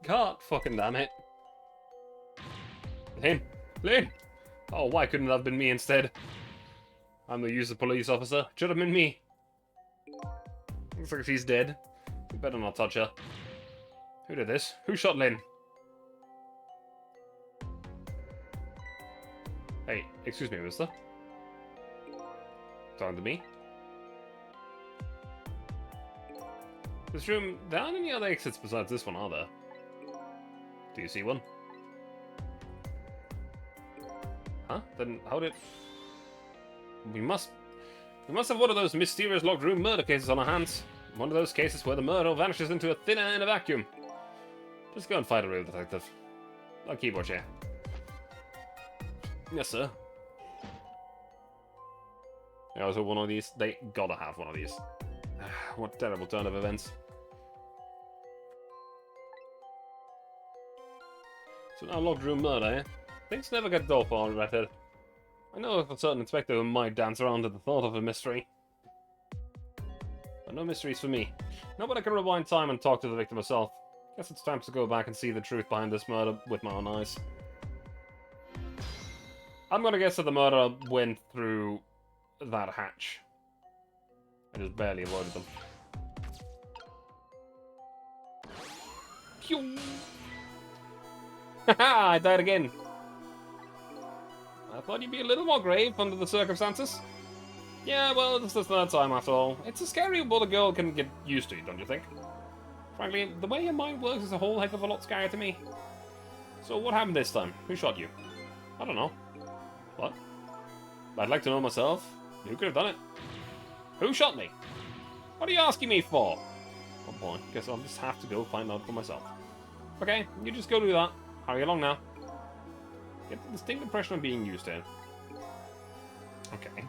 God fucking damn it. Lynn! Lynn! Oh, why couldn't it have been me instead? I'm the user police officer. Should have been me. Looks like she's dead. You better not touch her. Who did this? Who shot Lynn? Hey, excuse me, mister. Talking to me? This room, there aren't any other exits besides this one, are there? Do you see one? Huh? Then how did... We must have one of those mysterious locked room murder cases on our hands. One of those cases where the murderer vanishes into a thin air in a vacuum. Just go and fight a real detective. I'll keep watch here. Yes, sir. They also one of these. They gotta have one of these. What a terrible turn of events. So now locked room murder, eh? Things never get dull for Redhead. I know of a certain inspector who might dance around at the thought of a mystery. But no mysteries for me. Now but I can rewind time and talk to the victim herself. Guess it's time to go back and see the truth behind this murder with my own eyes. I'm gonna guess that the murderer went through that hatch. I just barely avoided them. Pew! Haha, I died again. I thought you'd be a little more grave under the circumstances. Yeah, well, this is the third time after all. It's a scary what a girl can get used to, don't you think? Frankly, the way your mind works is a whole heck of a lot scarier to me. So what happened this time? Who shot you? I don't know. What? I'd like to know myself. Who could have done it? Who shot me? What are you asking me for? Oh boy, guess I'll just have to go find out for myself. Okay, you just go do that. Hurry along now. Get the distinct impression of being used here. Okay.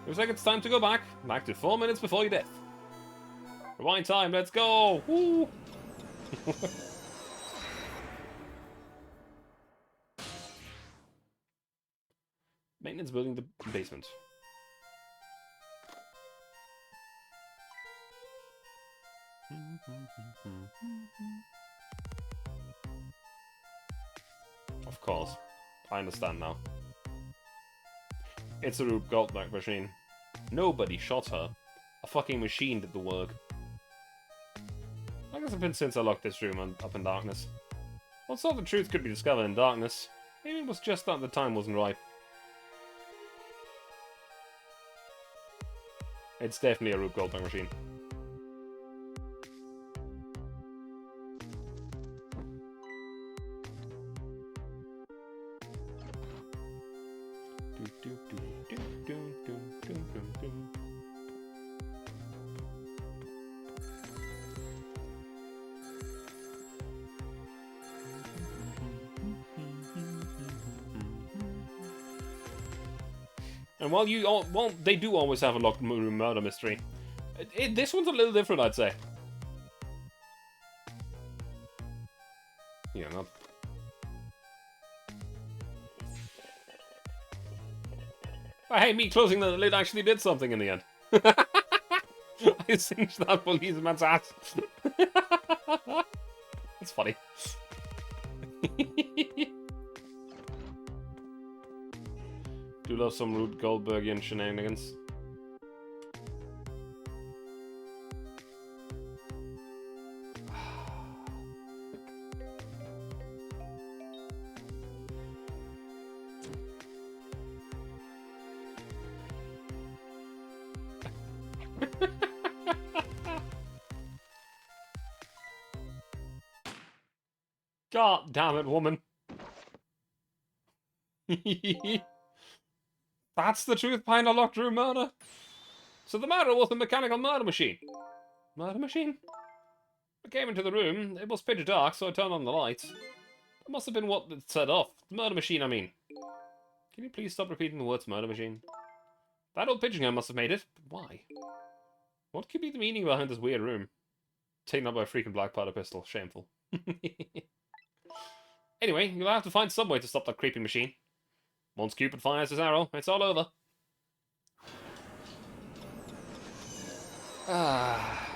Looks like it's time to go back. Back to 4 minutes before your death. Rewind time, let's go! Woo! Maintenance building the basement. Of course. I understand now. It's a Rube Goldberg machine. Nobody shot her. A fucking machine did the work. I guess it's been since I locked this room up in darkness. What sort of truth could be discovered in darkness? Maybe it was just that the time wasn't right. It's definitely a Rube Goldberg machine. And while they do always have a locked room murder mystery. This one's a little different, I'd say. Yeah, not. But hey, me closing the lid actually did something in the end. I singed that policeman's ass. That's funny. Do love some Rube Goldbergian shenanigans. God damn it, woman. That's the truth behind a locked room murder? So the murder was a mechanical murder machine. Murder machine? I came into the room. It was pitch dark, so I turned on the lights. It must have been what it set off. The murder machine, I mean. Can you please stop repeating the words murder machine? That old pigeon must have made it. But why? What could be the meaning behind this weird room? Taken up by a freaking black powder pistol. Shameful. Anyway, you'll have to find some way to stop that creepy machine. Once Cupid fires his arrow, it's all over. Ah.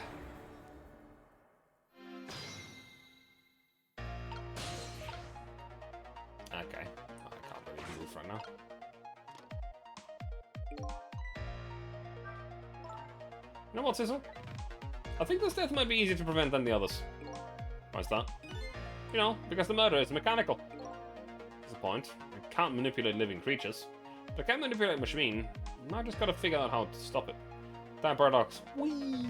Okay. I can't really move right now. You know what, Sizzle? I think this death might be easier to prevent than the others. Why's that? You know, because the murder is mechanical. That's the point. I can't manipulate living creatures. But I can manipulate a machine. I just gotta figure out how to stop it. Damn paradox. Whee!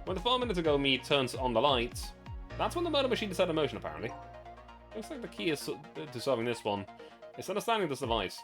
When the 4 minutes ago me turns on the lights, that's when the murder machine is set in motion, apparently. Looks like the key is to solving this one is understanding this device.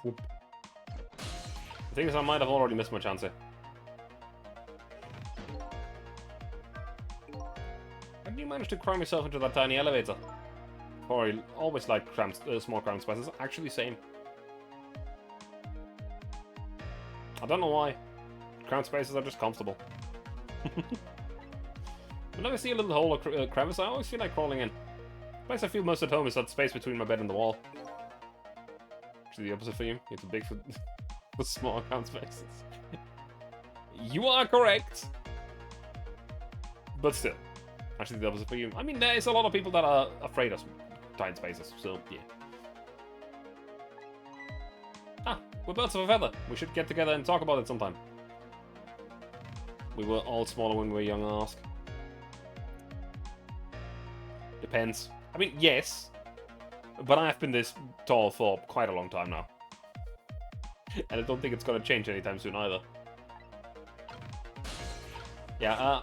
Whoop. The thing is, I might have already missed my chance here. How did you manage to cram yourself into that tiny elevator? Or you always like small cram spaces. Actually, same. I don't know why. Cram spaces are just comfortable. Whenever I see a little hole or crevice, I always feel like crawling in. The place I feel most at home is that space between my bed and the wall. Actually, the opposite for you. You're too big for the small cram spaces. You are correct. But still. Actually, the opposite for you. I mean, there's a lot of people that are afraid of tight spaces, so yeah. Ah, we're birds of a feather. We should get together and talk about it sometime. We were all smaller when we were young, I ask. Depends. I mean, yes. But I've been this tall for quite a long time now. And I don't think it's gonna change anytime soon either. Yeah,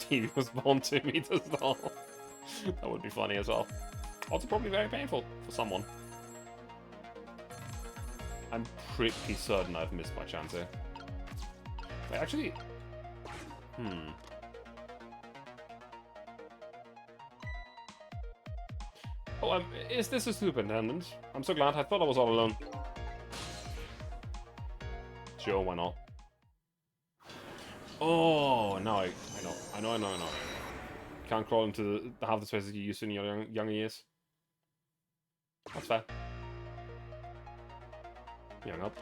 He was born 2 meters tall. That would be funny as well. Also probably very painful for someone. I'm pretty certain I've missed my chance here. Wait, actually... Oh, is this a superintendent? I'm so glad. I thought I was all alone. Sure, why not? Oh, no, I know. Can't crawl into the half the spaces you used to in your younger years. That's fair. Young up.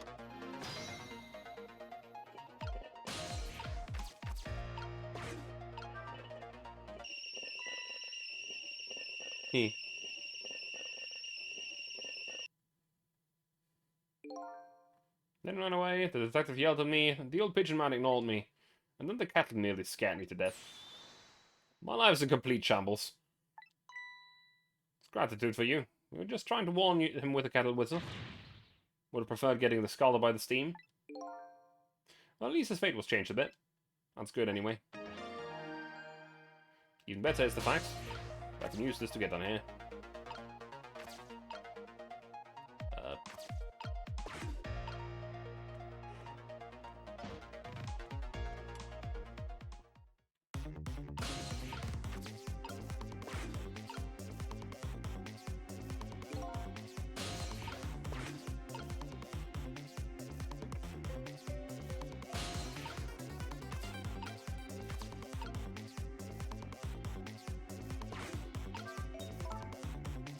He. Then ran away, the detective yelled at me, the old pigeon man ignored me, and then the cattle nearly scared me to death. My life's a complete shambles. It's gratitude for you. We were just trying to warn him with a cattle whistle. Would have preferred getting the scalded by the steam. Well, at least his fate was changed a bit. That's good anyway. Even better is the fact I can use this to get down here.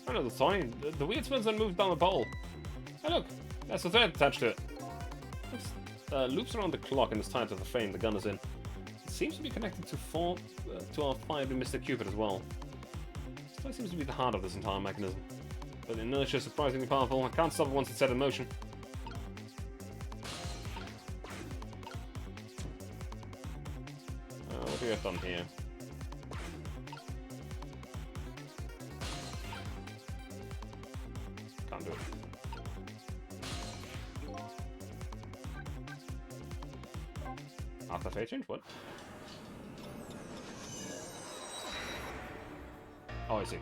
I know the sign. The weird spins and moves down the pole. Hey look, there's a thread attached to it. It loops around the clock and is tied to the frame the gun is in. It seems to be connected to our 5 in Mr. Cupid as well. This seems to be the heart of this entire mechanism. But the inertia is surprisingly powerful. I can't stop it once it's set in motion. What do we have done here? Can't do it. After fate change? What? Oh, I see.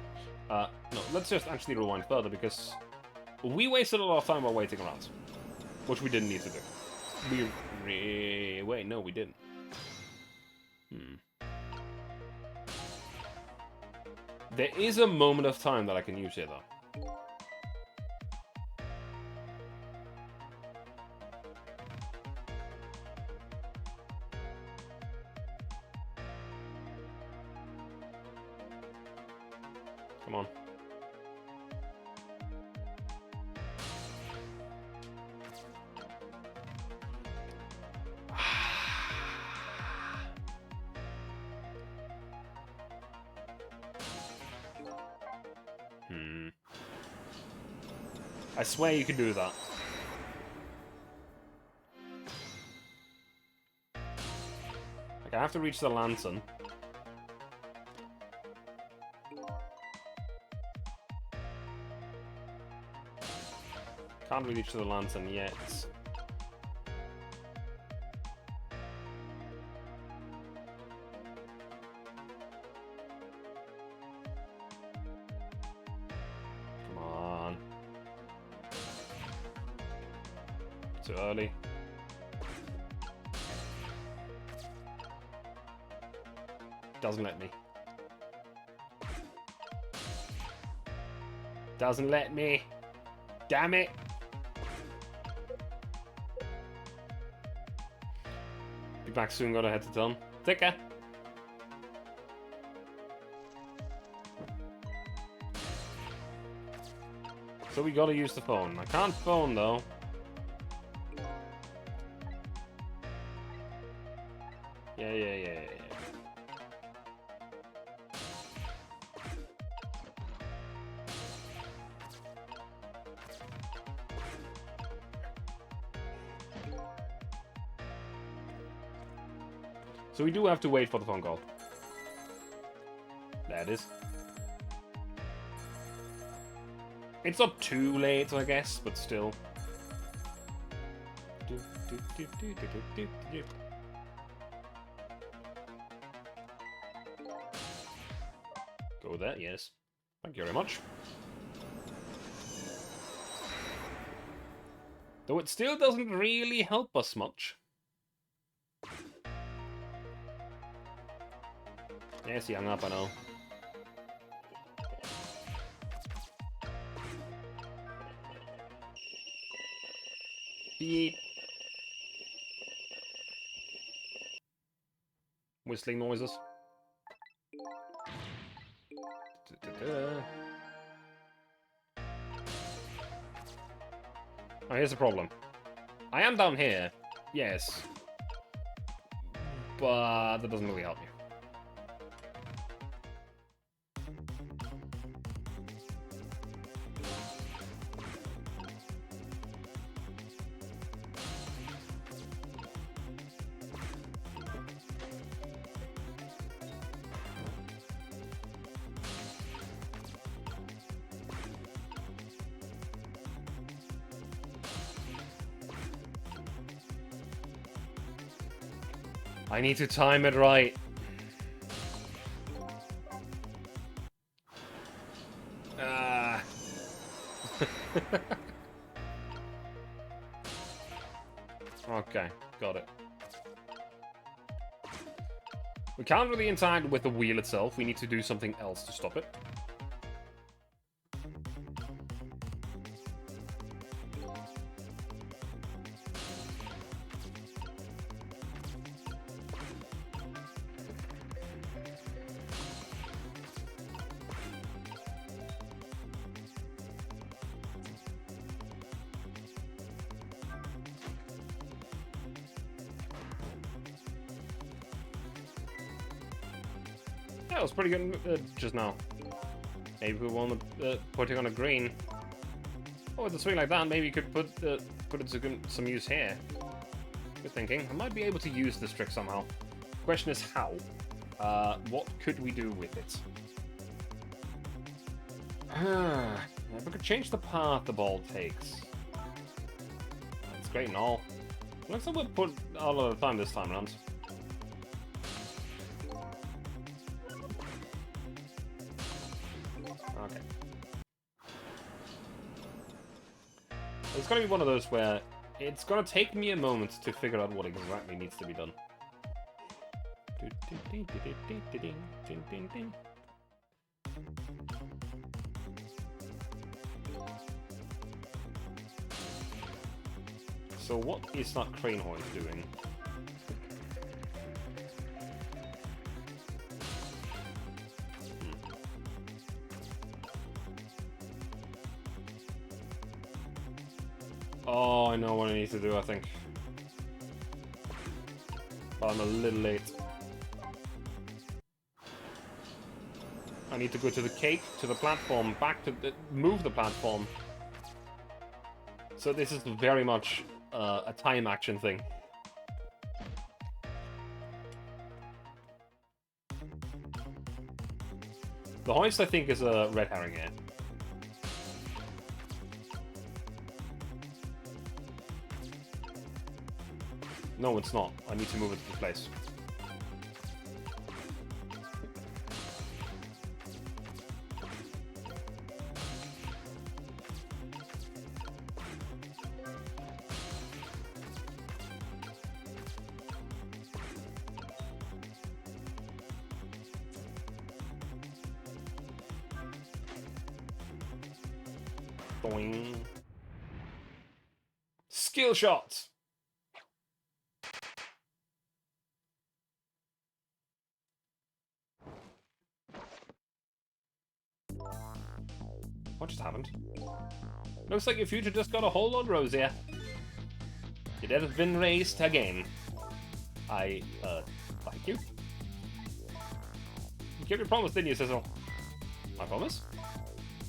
No, let's just actually rewind further because we wasted a lot of time while waiting around. Which we didn't need to do. Wait, no, we didn't. There is a moment of time that I can use here, though. Come on. I swear you can do that. Like, I have to reach the lantern. Can't really reach the lantern yet. Too early. Doesn't let me. Doesn't let me. Damn it. Be back soon, gotta head to town. Take care. So we gotta use the phone. I can't phone though. Yeah. So we do have to wait for the phone call. That is. It's not too late, I guess, but still. Go there, yes. Thank you very much. Though it still doesn't really help us much. Yes, he hung up, I know. Beep. Whistling noises. Oh, here's the problem. I am down here, yes. But that doesn't really help me. I need to time it right. Okay, got it. We can't really interact with the wheel itself. We need to do something else to stop it. That was pretty good just now. Maybe we want to put it on a green. Oh, with a swing like that, maybe you could put it to some use here. Good thinking. I might be able to use this trick somehow. Question is how. What could we do with it? We could change the path the ball takes. That's great and all. Looks like we'll put a lot of time this time around. Okay. It's gonna be one of those where it's gonna take me a moment to figure out what exactly needs to be done. So what is that crane horn doing? Oh, I know what I need to do, I think. But I'm a little late. I need to go to the cake, to the platform, back to the... move the platform. So this is very much a time action thing. The hoist, I think, is a red herring here. No, it's not. I need to move it to place. Boing. Skill shots! What just happened? Looks like your future just got a whole lot rosier. Your debt has been raised again. Thank you. You kept your promise, didn't you, Sizzle? My promise?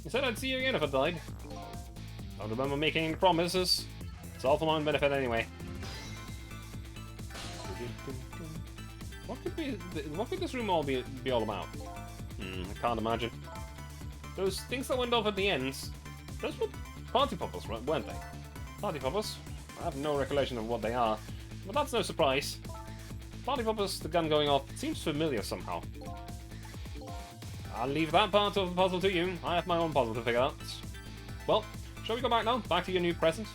You said I'd see you again if I died. Don't remember making any promises. It's all for my own benefit anyway. What could this room all be all about? I can't imagine. Those things that went off at the ends, those were party poppers, weren't they? Party poppers? I have no recollection of what they are, but that's no surprise. Party poppers, the gun going off, seems familiar somehow. I'll leave that part of the puzzle to you. I have my own puzzle to figure out. Well, shall we go back now? Back to your new present?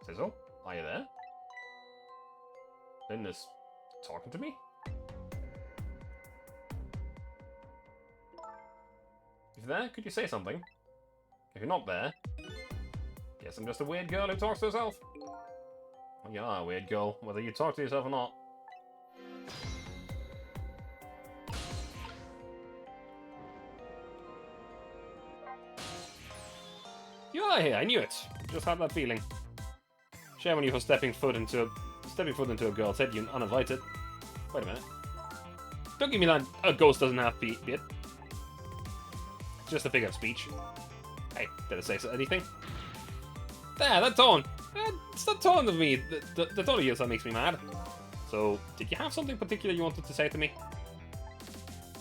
Sizzle, are you there? Linda's talking to me? If you're there, could you say something? If you're not there, guess I'm just a weird girl who talks to herself. Well, you are a weird girl, whether you talk to yourself or not. You are here, I knew it. Just had that feeling. Shame on you for stepping foot into a girl's head, you uninvited. Wait a minute. Don't give me that a ghost doesn't have bit. It's just a figure of speech. Hey, did I say anything? There, that tone. It's the tone of me. The tone of yours that makes me mad. So, did you have something particular you wanted to say to me?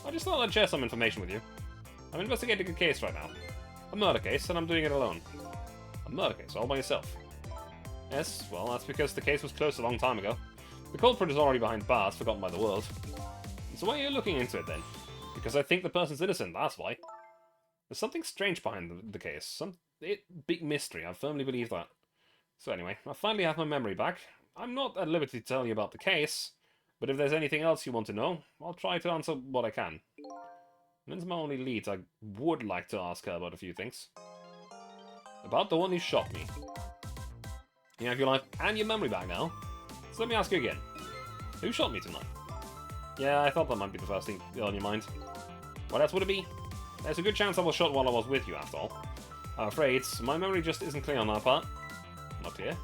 I just thought I'd share some information with you. I'm investigating a case right now. A murder case, and I'm doing it alone. A murder case, all by yourself. Yes, well, that's because the case was closed a long time ago. The culprit is already behind bars, forgotten by the world. So why are you looking into it, then? Because I think the person's innocent, that's why. There's something strange behind the case. Some big mystery, I firmly believe that. So anyway, I finally have my memory back. I'm not at liberty to tell you about the case, but if there's anything else you want to know, I'll try to answer what I can. Lynn's my only lead, I would like to ask her about a few things. About the one who shot me. You have your life and your memory back now. So let me ask you again. Who shot me tonight? Yeah, I thought that might be the first thing on your mind. What else would it be? There's a good chance I was shot while I was with you, after all. I'm afraid my memory just isn't clear on that part. Not clear.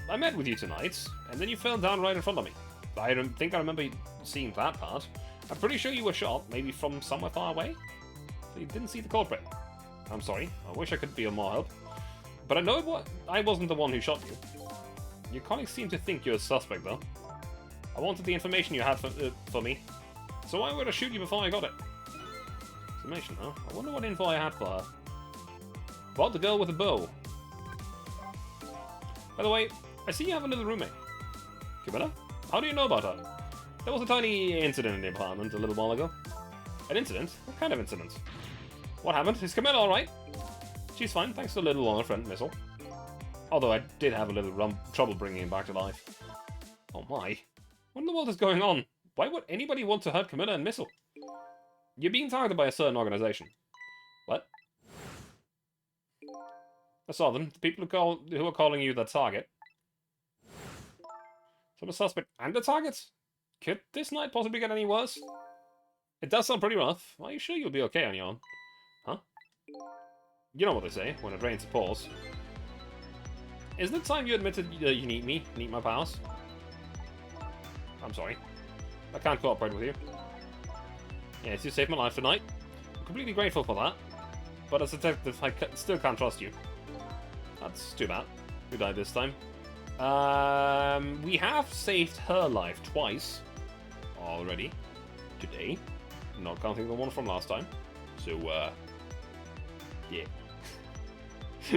I met with you tonight, and then you fell down right in front of me. I don't think I remember seeing that part. I'm pretty sure you were shot, maybe from somewhere far away. So you didn't see the culprit. I'm sorry, I wish I could be of more help. But I know I wasn't the one who shot you. Your colleagues seem to think you're a suspect, though. I wanted the information you had for me, so why would I shoot you before I got it? Information, huh? I wonder what info I had for her. About the girl with the bow. By the way, I see you have a little roommate. Camilla? How do you know about her? There was a tiny incident in the apartment a little while ago. An incident? What kind of incident? What happened? Is Camilla alright? She's fine, thanks to a little on her friend, Missile. Although I did have a little trouble bringing him back to life. Oh my. What in the world is going on? Why would anybody want to hurt Camilla and Missile? You're being targeted by a certain organization. What? I saw them. The people who are calling you the target. So I'm a suspect and a target? Could this night possibly get any worse? It does sound pretty rough. Are you sure you'll be okay on your own? Huh? You know what they say, when it rains it pours. Isn't it time you admitted you need me, need my powers? I'm sorry. I can't cooperate with you. Yes, you saved my life tonight. I'm completely grateful for that. But as a detective, I still can't trust you. That's too bad. Who died this time? We have saved her life twice. Already. Today. Not counting the one from last time. So, yeah.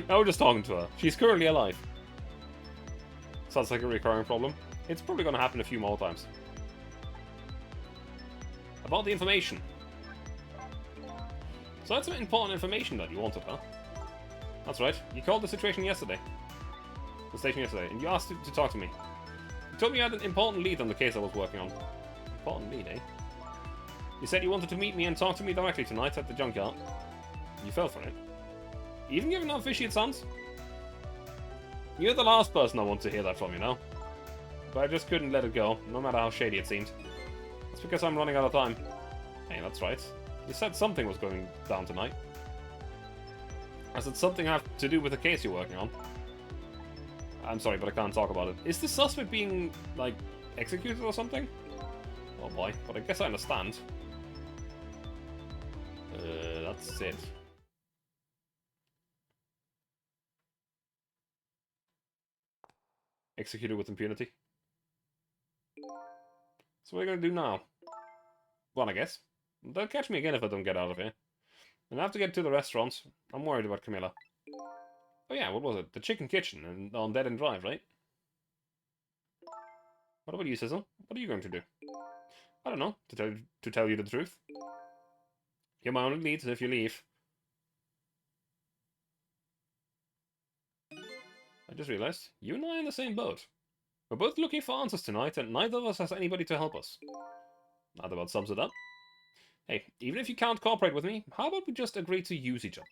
Now we're just talking to her. She's currently alive. Sounds like a recurring problem. It's probably gonna happen a few more times. About the information. So that's some important information that you wanted, huh? That's right. You called the situation yesterday. The station yesterday, and you asked to talk to me. You told me you had an important lead on the case I was working on. Important lead, eh? You said you wanted to meet me and talk to me directly tonight at the junkyard. You fell for it. Even given how fishy it sounds? You're the last person I want to hear that from, you know? But I just couldn't let it go, no matter how shady it seemed. It's because I'm running out of time. Hey, that's right. You said something was going down tonight. I said something have to do with the case you're working on. I'm sorry, but I can't talk about it. Is the suspect being, like, executed or something? Oh boy, but I guess I understand. That's it. Executed with impunity. So what are you gonna do now? Well, I guess. They'll catch me again if I don't get out of here. And I have to get to the restaurants. I'm worried about Camilla. Oh yeah, what was it? The Chicken Kitchen and on Dead End Drive, right? What about you, Sizzle? What are you going to do? I don't know, to tell you the truth. You're my only lead if you leave. I just realized, you and I are in the same boat. We're both looking for answers tonight, and neither of us has anybody to help us. That about sums it up. Hey, even if you can't cooperate with me, how about we just agree to use each other?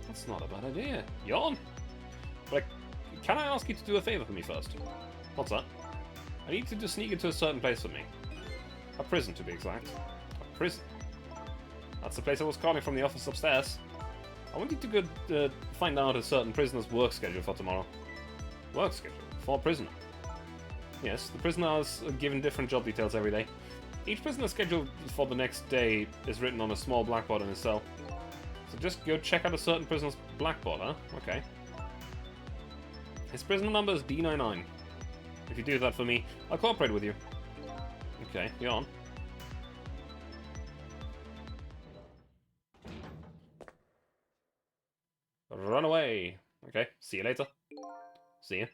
That's not a bad idea. Yawn. But can I ask you to do a favor for me first? What's that? I need you to sneak into a certain place for me. A prison, to be exact. A prison? That's the place I was calling from the office upstairs. I want you to go find out a certain prisoner's work schedule for tomorrow. Work schedule? For a prisoner? Yes, the prisoner is given different job details every day. Each prisoner's schedule for the next day is written on a small blackboard in his cell. So just go check out a certain prisoner's blackboard, huh? Okay. His prisoner number is D99. If you do that for me, I'll cooperate with you. Okay, you're on. Run away. Okay, see you later. See ya.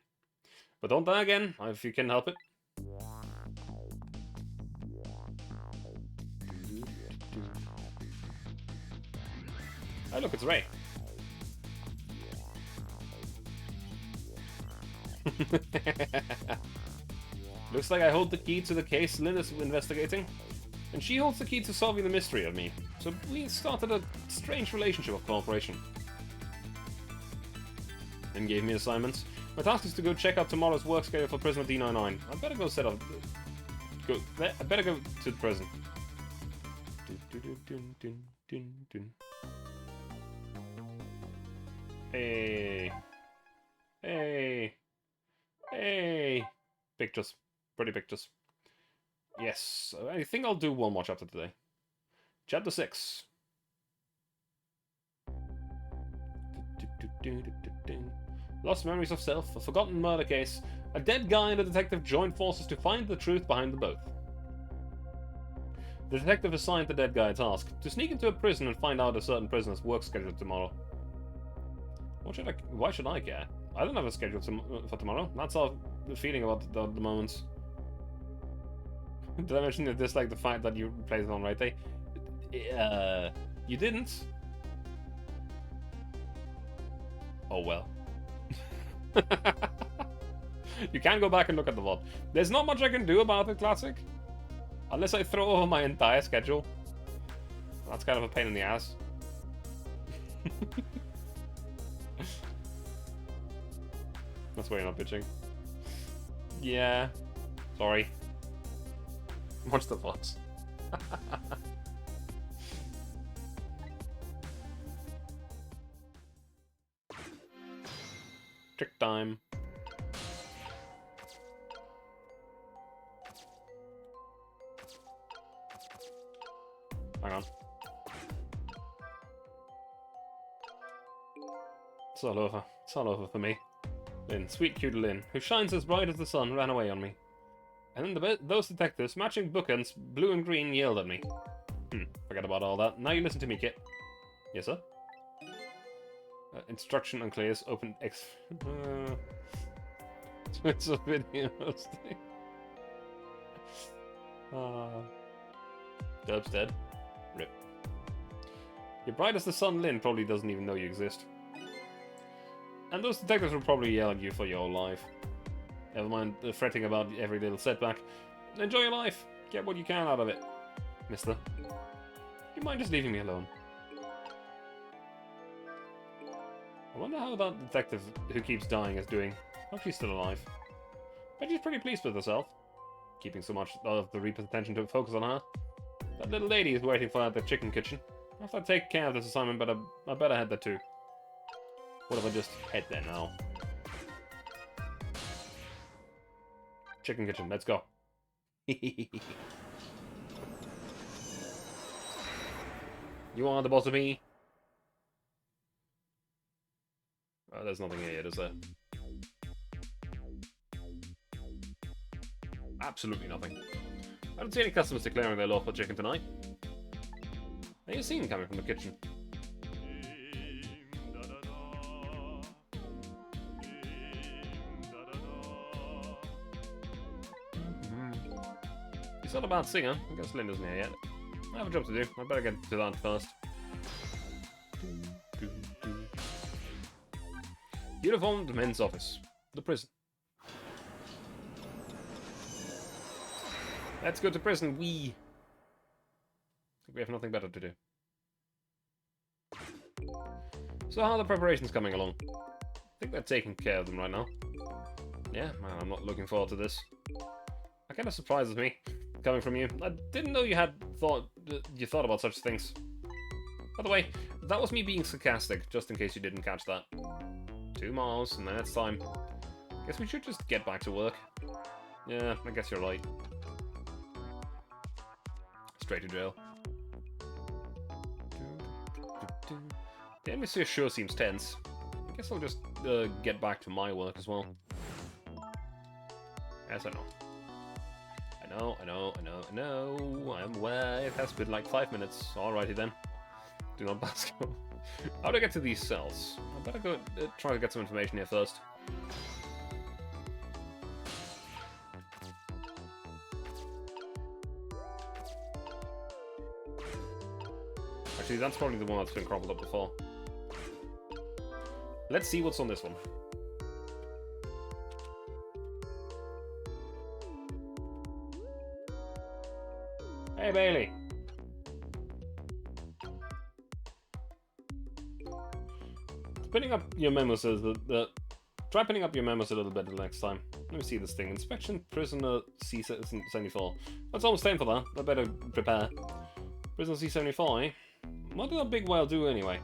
But don't die again, if you can help it. Hey, look, it's Ray. Looks like I hold the key to the case Lynn is investigating, and she holds the key to solving the mystery of me. So we started a strange relationship of cooperation. Lynn gave me assignments. My task is to go check out tomorrow's work schedule for prisoner D99. I better go set up. I better go to the prison. Hey. Hey. Hey. Pictures. Pretty pictures. Yes. I think I'll do one more chapter today. Chapter 6. Lost memories of self, a forgotten murder case, a dead guy and a detective join forces to find the truth behind them both. The detective assigned the dead guy a task, to sneak into a prison and find out a certain prisoner's work schedule tomorrow. Why should I care? I don't have a schedule for tomorrow. That's how the feeling about the moment. Did I mention that dislike the fact that you played it on right day? You didn't. Oh well. You can go back and look at the VOD. There's not much I can do about it, Classic. Unless I throw over my entire schedule. That's kind of a pain in the ass. That's why you're not bitching. Yeah. Sorry. Watch the VODs. Trick time. Hang on. It's all over. It's all over for me. Lynn, sweet cute Lynn, who shines as bright as the sun, ran away on me. And then those detectives, matching bookends, blue and green, yelled at me. Forget about all that. Now you listen to me, Kit. Yes, sir? Instruction unclears. Open X. Twitter video hosting. Dub's dead. Rip. You're bright as the sun, Lynn probably doesn't even know you exist. And those detectives will probably yell at you for your whole life. Never mind fretting about every little setback. Enjoy your life. Get what you can out of it. Mister. You mind just leaving me alone? I wonder how that detective who keeps dying is doing. Hope she's still alive. But she's pretty pleased with herself. Keeping so much of the Reaper's attention to focus on her. That little lady is waiting for her at the chicken kitchen. After I take care of this assignment, I better head there too. What if I just head there now? Chicken kitchen, let's go. You are the boss of me. Oh, there's nothing here yet, is there? Absolutely nothing. I don't see any customers declaring their love for chicken tonight. Are you seen coming from the kitchen? He's not a bad singer. I guess Linda's here yet. I have a job to do. I better get to that first. Uniformed men's office. The prison. Let's go to prison, we have nothing better to do. So how are the preparations coming along? I think they're taking care of them right now. Yeah, man, I'm not looking forward to this. That kind of surprises me, coming from you. I didn't know you thought about such things. By the way, that was me being sarcastic, just in case you didn't catch that. 2 miles, and then it's time. Guess we should just get back to work. Yeah, I guess you're right. Straight to jail. The atmosphere sure seems tense. I guess I'll just get back to my work as well. Yes, I know. I know. I'm aware. It has been like 5 minutes. Alrighty then. Do not pass go. How do I get to these cells? I better go try to get some information here first. Actually, that's probably the one that's been crumpled up before. Let's see what's on this one. Hey, Bailey. Pinning up your memos try pinning up your memos a little bit the next time. Let me see this thing. Inspection Prisoner C-74. That's almost time for that. I better prepare. Prisoner C-74, eh? What did that big whale do anyway?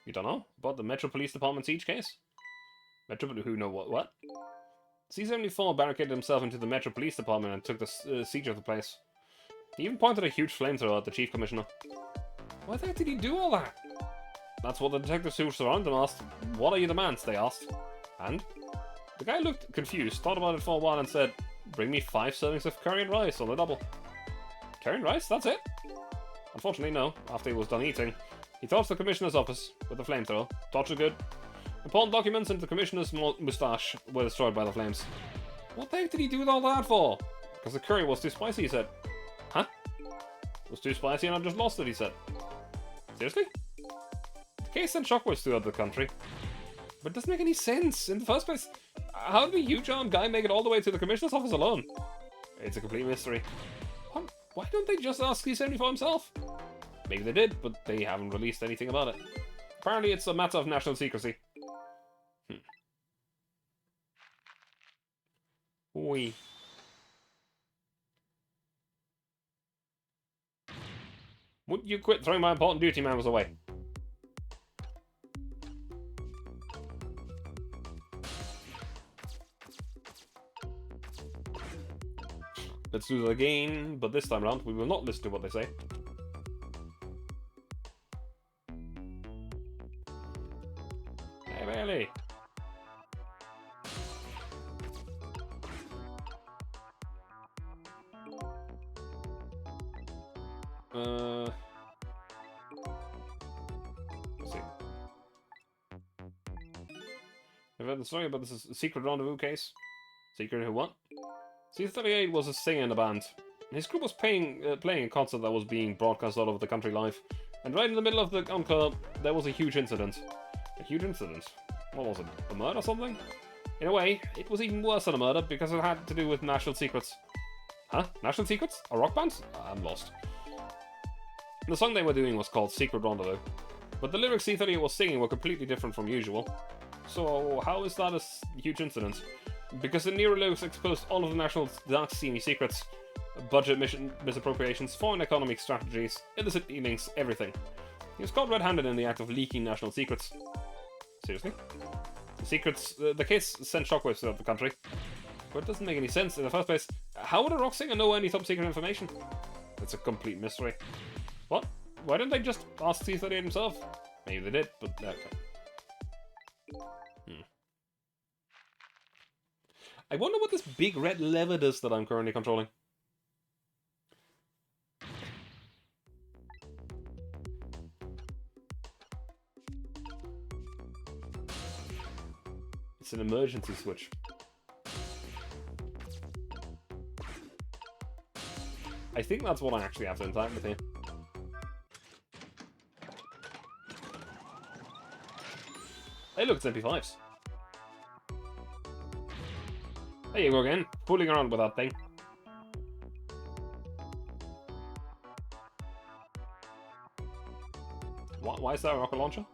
You don't know? About the Metro Police Department siege case? Metro... who know what? C-74 barricaded himself into the Metro Police Department and took the siege of the place. He even pointed a huge flamethrower at the Chief Commissioner. Why the heck did he do all that? That's what the detectives who surrounded him asked. What are your demands? They asked. And? The guy looked confused, thought about it for a while and said, bring me 5 servings of curry and rice on the double. Curry and rice? That's it? Unfortunately, no. After he was done eating, he torched the Commissioner's office with the flamethrower. Torture good. Important documents and the Commissioner's moustache were destroyed by the flames. What the heck did he do with all that for? Because the curry was too spicy, he said. Huh? It was too spicy and I just lost it, he said. Seriously? The case sent shockwaves throughout the country. But it doesn't make any sense. In the first place, how did the huge-armed guy make it all the way to the Commissioner's office alone? It's a complete mystery. Why don't they just ask C-74 himself? Maybe they did, but they haven't released anything about it. Apparently it's a matter of national secrecy. Oi. Would you quit throwing my important duty memos away? Let's do that again, but this time around we will not listen to what they say. Hey, Bailey. Let's see. I've heard the story about this secret rendezvous case. Secret who what? C-38 was a singer in a band. His group was playing a concert that was being broadcast all over the country live. And right in the middle of the encore, there was a huge incident. A huge incident. What was it? A murder or something? In a way, it was even worse than a murder because it had to do with National Secrets. Huh? National Secrets? A rock band? I'm lost. The song they were doing was called Secret Rendezvous, but the lyrics C38 was singing were completely different from usual. So how is that a huge incident? Because the Nero lyrics exposed all of the National's dark, seamy secrets, budget mission misappropriations, foreign economic strategies, illicit dealings, everything. He was caught red-handed in the act of leaking national secrets. Seriously? The secrets, the case sent shockwaves throughout the country. But it doesn't make any sense in the first place. How would a rock singer know any top secret information? It's a complete mystery. What? Why didn't they just ask C38 himself? Maybe they did, but... Okay. I wonder what this big red lever does that I'm currently controlling. It's an emergency switch. I think that's what I actually have to interact with here. Hey look, it's MP5s. There you go again, fooling around with that thing. Why is that a rocket launcher?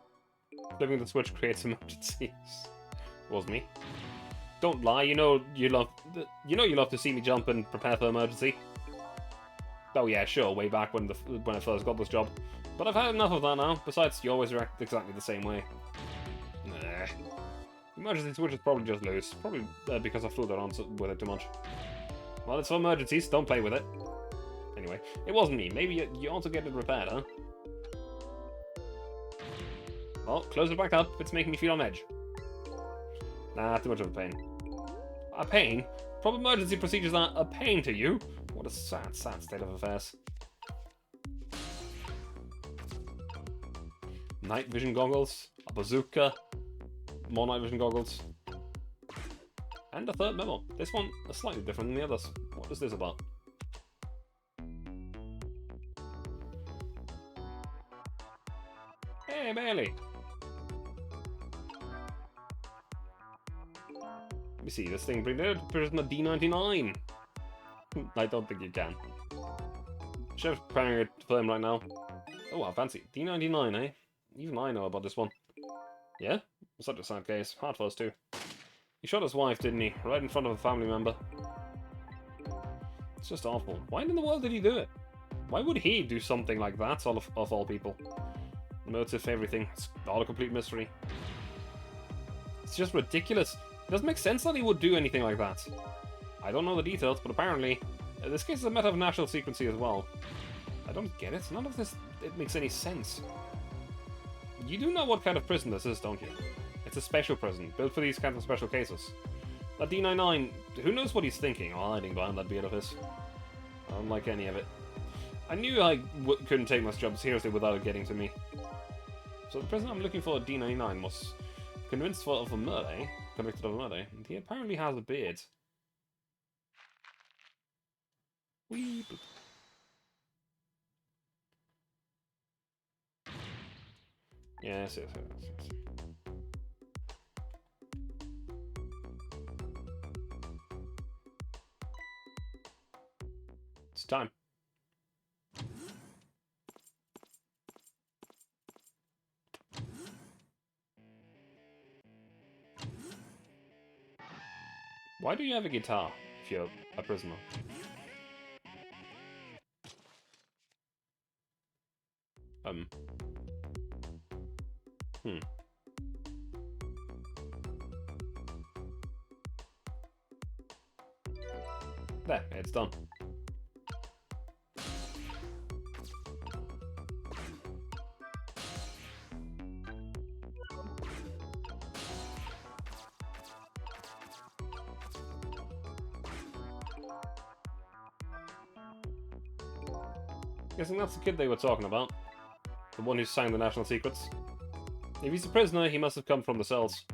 Flipping the switch creates emergencies. Was me. Don't lie, you know you love to see me jump and prepare for emergency. Oh yeah, sure, way back when I first got this job. But I've had enough of that now. Besides, you always react exactly the same way. Nah. Emergency switch is probably just loose. Probably because I fooled around with it too much. Well, it's for emergencies, don't play with it. Anyway, it wasn't me. Maybe you also get it repaired, huh? Well, close it back up. It's making me feel on edge. Nah, too much of a pain. A pain? Proper emergency procedures are a pain to you? What a sad, sad state of affairs. Night vision goggles, a bazooka, more night vision goggles, and a third memo. This one is slightly different than the others. What is this about? Hey, Bailey! Let me see, this thing brings out Prisoner D99. I don't think you can. Chef's preparing it for him right now. Oh, how fancy. D99, eh? Even I know about this one. Yeah? Such a sad case. Hard for us too. He shot his wife, didn't he? Right in front of a family member. It's just awful. Why in the world did he do it? Why would he do something like that, of all people? Motive, everything. It's all a complete mystery. It's just ridiculous. It doesn't make sense that he would do anything like that. I don't know the details, but apparently this case is a matter of national secrecy as well. I don't get it. None of this makes any sense. You do know what kind of prison this is, don't you? It's a special prison, built for these kinds of special cases. That D99, who knows what he's thinking or hiding behind that beard of his? I don't like any of it. I knew I couldn't take this job seriously without it getting to me. So the person I'm looking for at D99 was convinced of a murder, eh? Convicted of a murder, and he apparently has a beard. Wee boop. Yes. It's time. Why do you have a guitar if you're a prisoner? There, it's done. Guessing that's the kid they were talking about. The one who sang the national secrets. If he's a prisoner, he must have come from the cells.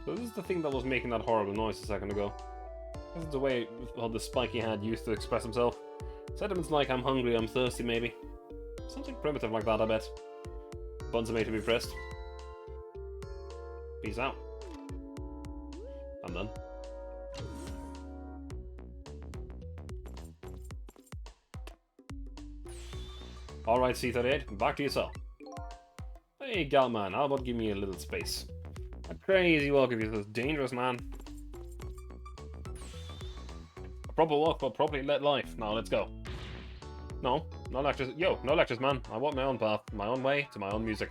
So this is the thing that was making that horrible noise a second ago. This is the way how the spiky head used to express himself. Sentiments like I'm hungry, I'm thirsty maybe. Something primitive like that, I bet. Buttons are made to be pressed. Peace out. I'm done. Alright, C38, back to your cell. Hey, Galman, how about give me a little space? A crazy walk if you're dangerous, man. A proper walk for properly lit life. Now, let's go. No, no lectures. Yo, no lectures, man. I want my own path, my own way, to my own music.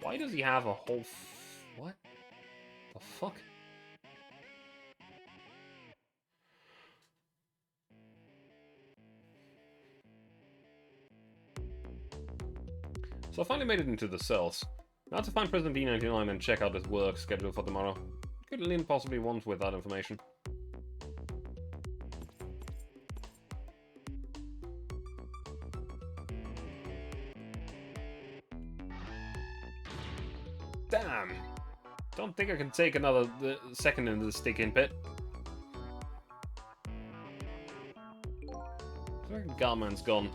Why does he have a whole... What? The fuck? So I finally made it into the cells. Now to find President D99 and check out his work schedule for tomorrow. Could Lynn possibly want with that information? Damn! Don't think I can take another second into the stick-in pit. Garman's gone.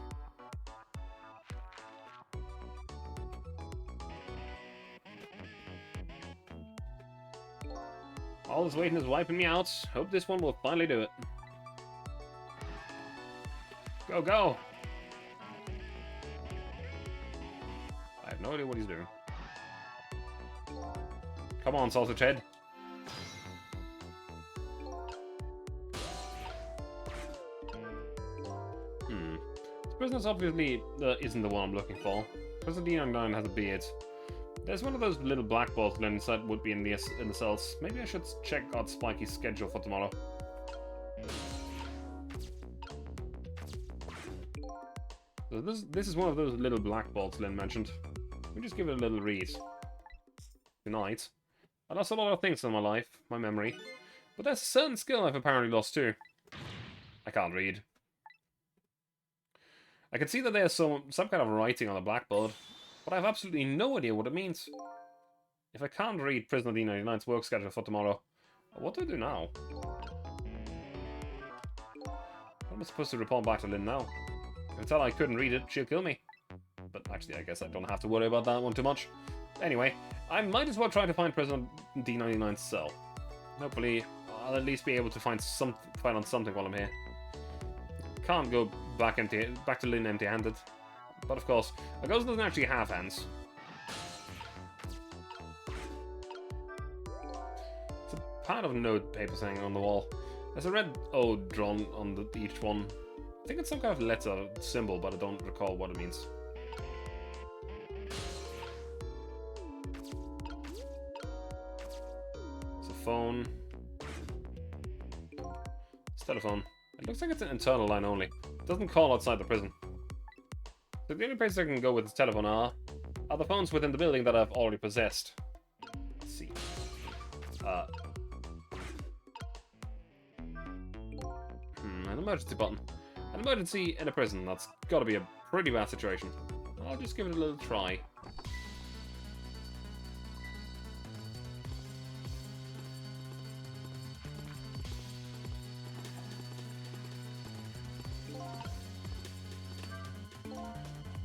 All this waiting is wiping me out. Hope this one will finally do it. Go, go! I have no idea what he's doing. Come on, Sausage Head. This business obviously isn't the one I'm looking for. President D99 has a beard. There's one of those little black balls that inside would be in the cells. Maybe I should check out Spiky's schedule for tomorrow. So this is one of those little black balls Lynn mentioned. Let me just give it a little read. Tonight. I lost a lot of things in my life, my memory. But there's a certain skill I've apparently lost too. I can't read. I can see that there's some kind of writing on the blackboard. But I have absolutely no idea what it means. If I can't read Prisoner D99's work schedule for tomorrow, what do I do now? What am I supposed to report back to Lynn now? If I tell her I couldn't read it, she'll kill me. But actually, I guess I don't have to worry about that one too much. Anyway, I might as well try to find Prisoner D99's cell. Hopefully, I'll at least be able to find on something while I'm here. Can't go back to Lynn empty-handed. But of course, a ghost doesn't actually have hands. It's a pad of note papers hanging on the wall. There's a red O drawn on each one. I think it's some kind of letter symbol, but I don't recall what it means. It's a phone. It's a telephone. It looks like it's an internal line only. It doesn't call outside the prison. So the only places I can go with this telephone are the phones within the building that I've already possessed. Let's see. An emergency button. An emergency in a prison. That's got to be a pretty bad situation. I'll just give it a little try.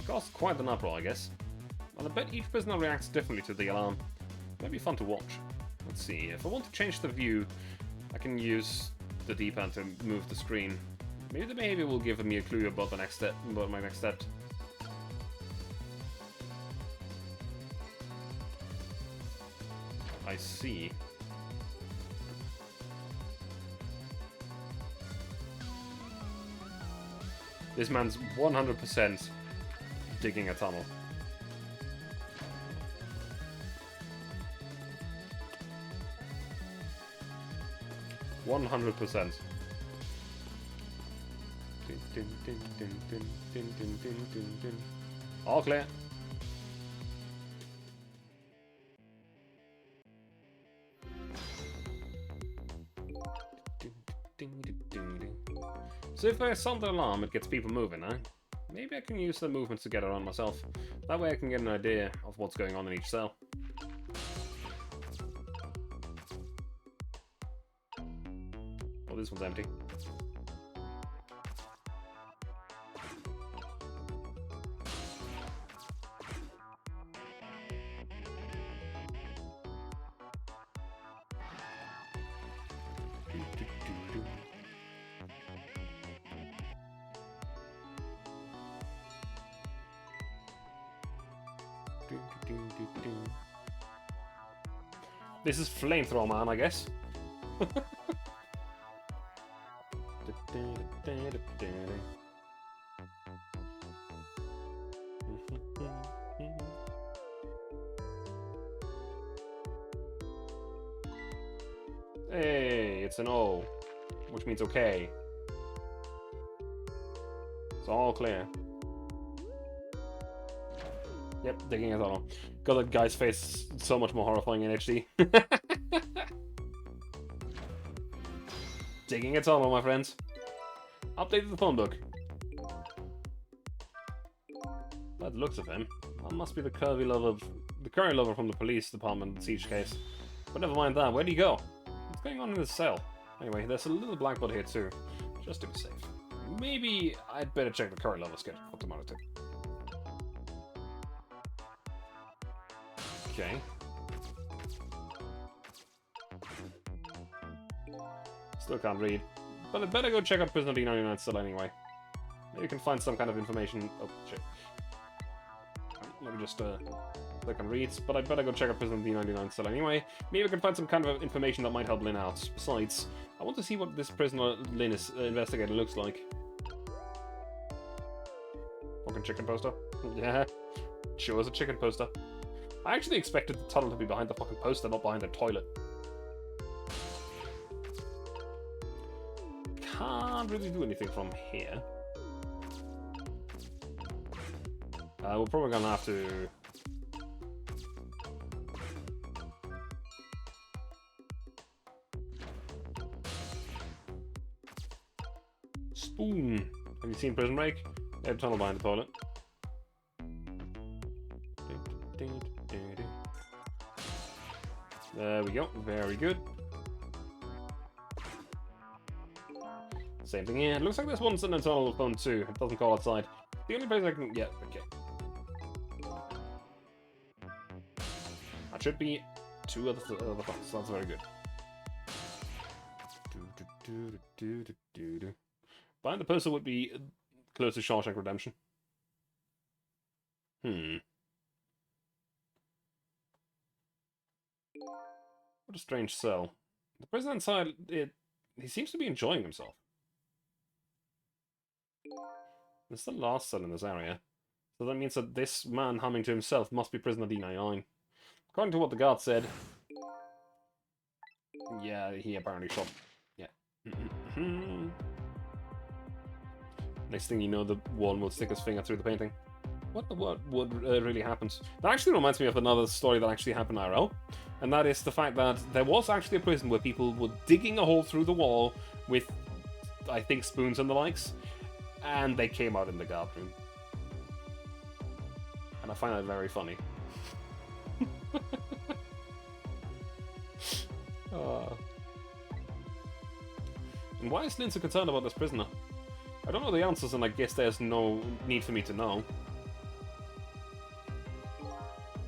Costs quite an uproar, I guess. And I bet each prisoner reacts differently to the alarm. That'd be fun to watch. Let's see, if I want to change the view, I can use the D-pad to move the screen. Maybe the behavior will give me a clue about the next step, about my next step. I see. This man's 100% digging a tunnel. %100%. All clear. So if I sound the alarm, it gets people moving, eh? Maybe I can use the movements to get around myself. That way I can get an idea of what's going on in each cell. Oh, this one's empty. This is Flamethrower Man, I guess. Hey, it's an O, which means okay. It's all clear. Yep, digging a tunnel. God, that guy's face is so much more horrifying in HD. Digging a tunnel, my friends. Updated the phone book. By the looks of him, that must be the curry lover from the police department siege case. But never mind that. Where'd he go? What's going on in his cell? Anyway, there's a little blackboard here too, just to be safe. Maybe I'd better check the curry lover schedule for tomorrow too. Okay. Still can't read. But I'd better go check out Prisoner D99 still anyway. Maybe you can find some kind of information. Oh, shit. Let me just click on reads. But I'd better go check out Prisoner D99 still anyway. Maybe I can find some kind of information that might help Lynn out. Besides, I want to see what this prisoner Lynn is investigator looks like. Fucking chicken poster? Yeah. Sure as a chicken poster. I actually expected the tunnel to be behind the fucking poster, not behind the toilet. Can't really do anything from here. We're probably gonna have to... Spoon! Have you seen Prison Break? They have a tunnel behind the toilet. There we go, very good. Same thing here. It looks like this one's an internal phone too. It doesn't call outside. The only place I can... Yeah, okay. That should be two other phones, so that's very good. Behind the poster would be close to Shawshank Redemption. What a strange cell. The prisoner inside, he seems to be enjoying himself. This is the last cell in this area. So that means that this man humming to himself must be prisoner D99. According to what the guard said... Yeah, he apparently shot... Yeah. Next thing you know, the one will stick his finger through the painting. What really happened? That actually reminds me of another story that actually happened IRL. And that is the fact that there was actually a prison where people were digging a hole through the wall with, I think, spoons and the likes. And they came out in the guard room. And I find that very funny. And why is Lynn so concerned about this prisoner? I don't know the answers, and I guess there's no need for me to know.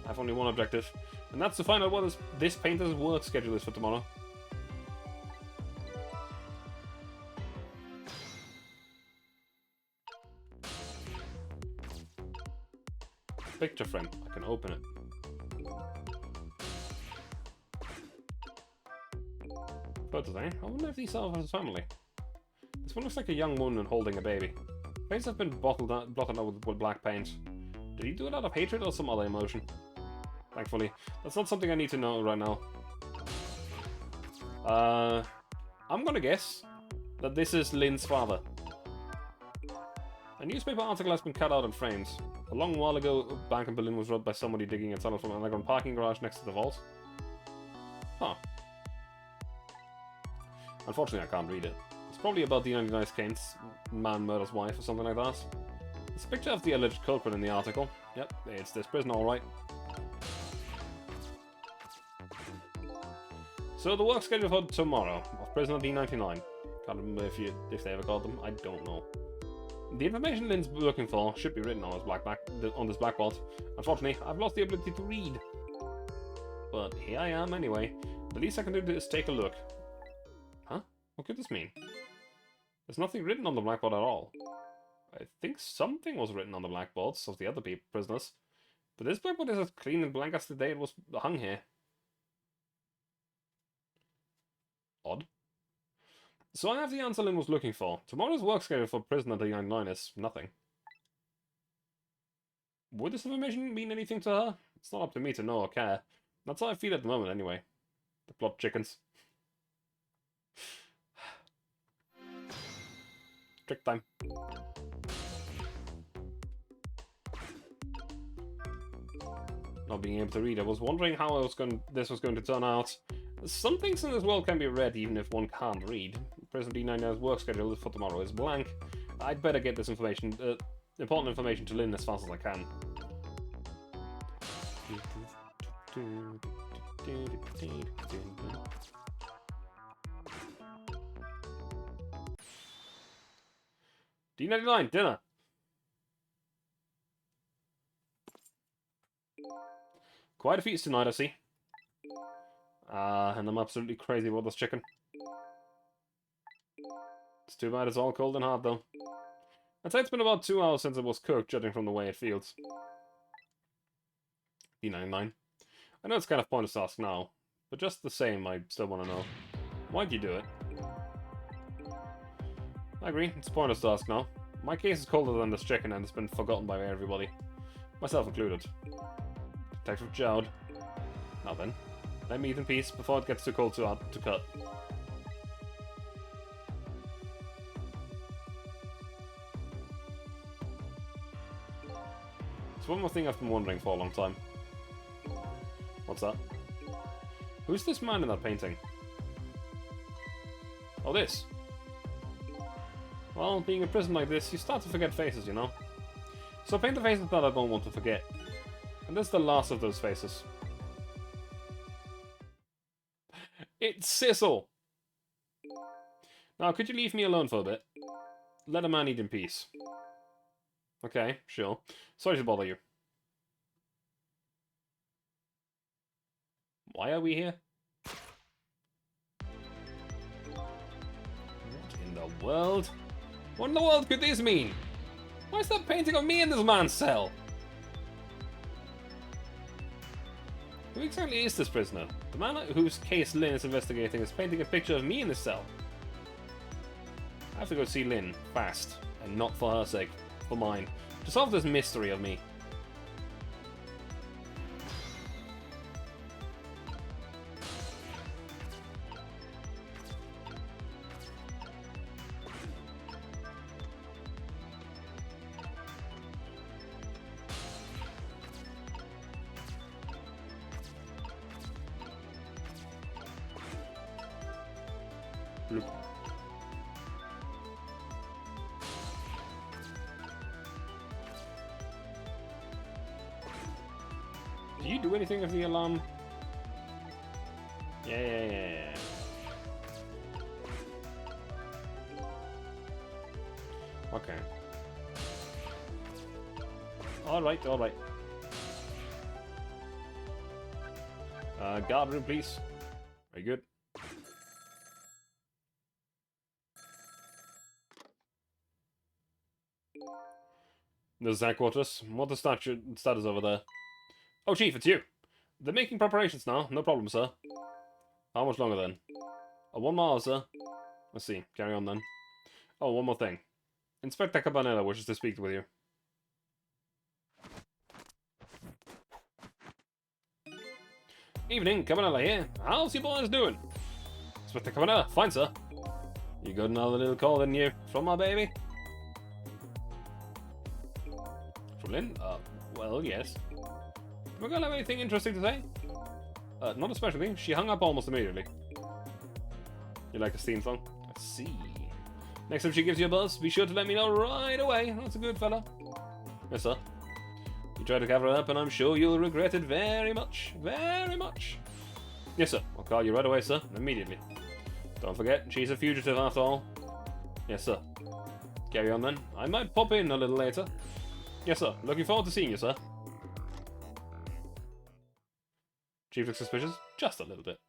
I have only one objective, and that's to find out what this painter's work schedule is for tomorrow. Picture frame. I can open it. Photos, eh? I wonder if these are of his family. This one looks like a young woman holding a baby. Face have been blotted out with black paint. Did he do it out of hatred or some other emotion? Thankfully, that's not something I need to know right now. I'm gonna guess that this is Lynn's father. A newspaper article has been cut out and framed. A long while ago, a bank in Berlin was robbed by somebody digging a tunnel from an underground parking garage next to the vault. Huh. Unfortunately, I can't read it. It's probably about D99's case, man murders wife or something like that. There's a picture of the alleged culprit in the article. Yep, it's this prisoner, alright. So the work schedule for tomorrow of prisoner D99. Can't remember if they ever called them. I don't know. The information Lynn's looking for should be written on this blackboard. Unfortunately, I've lost the ability to read. But here I am anyway. The least I can do is take a look. Huh? What could this mean? There's nothing written on the blackboard at all. I think something was written on the blackboards of the other prisoners. But this blackboard is as clean and blank as the day it was hung here. Odd. So I have the answer Lynn was looking for. Tomorrow's work schedule for prisoner D99 is nothing. Would this information mean anything to her? It's not up to me to know or care. That's how I feel at the moment, anyway. The plot chickens. Trick time. Not being able to read, I was wondering how this was going to turn out. Some things in this world can be read even if one can't read. Prisoner D99's work schedule for tomorrow is blank. I'd better get this information, important information to Lynn as fast as I can. D99, dinner! Quite a feast tonight, I see. And I'm absolutely crazy about this chicken. It's too bad it's all cold and hard, though. I'd say it's been about 2 hours since it was cooked, judging from the way it feels. D99. I know it's kind of pointless to ask now, but just the same, I still want to know. Why'd you do it? I agree, it's pointless to ask now. My case is colder than this chicken, and it's been forgotten by everybody. Myself included. Detective Jowd. Now then, let me eat in peace before it gets too cold to cut. There's one more thing I've been wondering for a long time. What's that? Who's this man in that painting? Oh, this. Well, being in prison like this, you start to forget faces, you know? So paint the faces that I don't want to forget. And this is the last of those faces. It's Sissel! Now, could you leave me alone for a bit? Let a man eat in peace. Okay, sure. Sorry to bother you. Why are we here? What in the world? What in the world could this mean? Why is that painting of me in this man's cell? Who exactly is this prisoner? The man whose case Lynn is investigating is painting a picture of me in his cell. I have to go see Lynn, fast, and not for her sake, for mine, to solve this mystery of me. Bloop. Do you do anything with the alarm? Yeah. Okay. Alright. Guard room, please. Very good. The Zach quarters. What the status over there? Oh, Chief, it's you. They're making preparations now. No problem, sir. How much longer then? Oh, 1 more hour, sir. Let's see. Carry on then. Oh, one more thing. Inspector Cabanela wishes to speak with you. Evening, Cabanela here. How's your boys doing? Inspector Cabanela, fine, sir. You got another little call, didn't you? From my baby? From Lynn? Well, yes. We gonna have anything interesting to say? Not especially. She hung up almost immediately. You like a theme song? I see. Next time she gives you a buzz, be sure to let me know right away. That's a good fella. Yes, sir. You try to cover it up, and I'm sure you'll regret it very much. Very much. Yes, sir. I'll call you right away, sir. Immediately. Don't forget, she's a fugitive after all. Yes, sir. Carry on then. I might pop in a little later. Yes, sir. Looking forward to seeing you, sir. Chief looks suspicious? Just a little bit.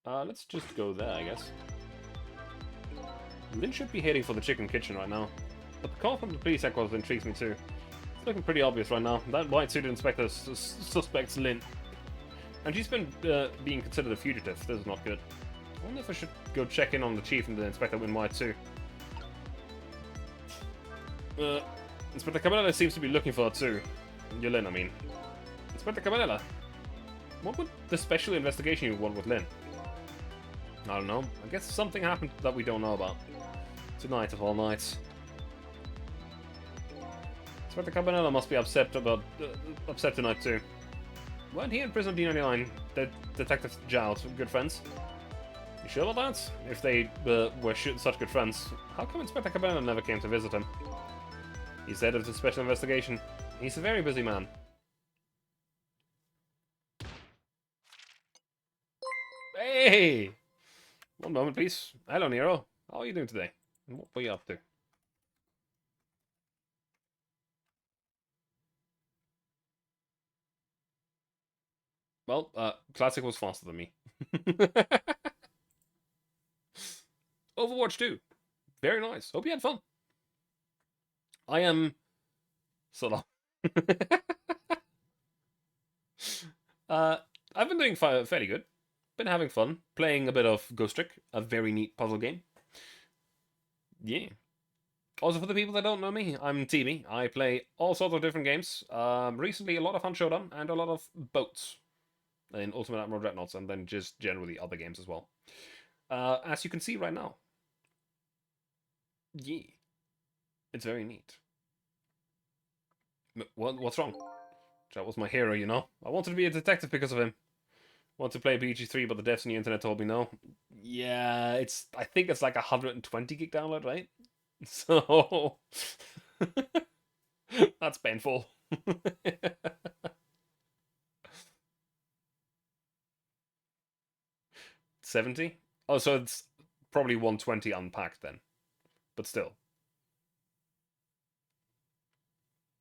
Let's just go there, I guess. Lynn should be heading for the chicken kitchen right now. But the call from the police headquarters intrigues me too. It's looking pretty obvious right now. That white-suited inspector suspects Lynn. And she's been being considered a fugitive. This is not good. I wonder if I should go check in on the chief and the inspector in white too. Inspector Cabanela seems to be looking for her too. Lynn, I mean. Inspector Cabanela, what would the special investigation you want with Lynn? I don't know. I guess something happened that we don't know about. Tonight of all nights. Inspector Cabanela must be upset tonight too. Weren't he in prison D99? Detective Giles, good friends? You sure about that? If they were such good friends, how come Inspector Cabanela never came to visit him? He's head of the special investigation. He's a very busy man. Hey! One moment, please. Hello, Nero. How are you doing today? And what were you up to? Well, Classic was faster than me. Overwatch 2. Very nice. Hope you had fun. I am... sort of... I've been doing fairly good. Been having fun. Playing a bit of Ghost Trick, a very neat puzzle game. Yeah. Also, for the people that don't know me, I'm TB. I play all sorts of different games. Recently, a lot of Hunt Showdown and a lot of boats in Ultimate Admiral Dreadnoughts, and then just generally other games as well. As you can see right now. Yeah. It's very neat. What's wrong? That was my hero, you know. I wanted to be a detective because of him. Want to play BG3, but the devs on the internet told me no. Yeah, I think it's like 120 gig download, right? So that's painful. 70? Oh, so it's probably 120 unpacked then. But still.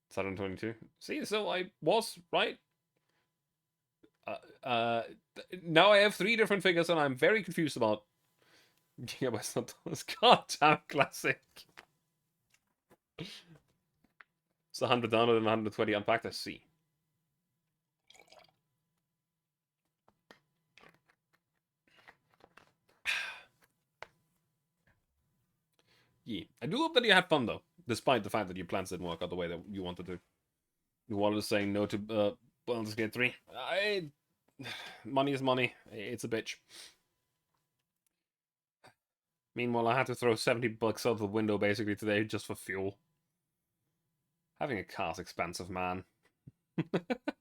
It's 122. See, so I was right. Now I have 3 different figures and I'm very confused about... Yeah, but it's not those. Goddamn Classic. It's 100 download and 120 unpacked. I see. Yeah. I do hope that you had fun though, despite the fact that your plans didn't work out the way that you wanted to. You wanted to say no to Baldur's Gate 3. Money is money. It's a bitch. Meanwhile, I had to throw 70 bucks out the window basically today just for fuel. Having a car's expensive, man.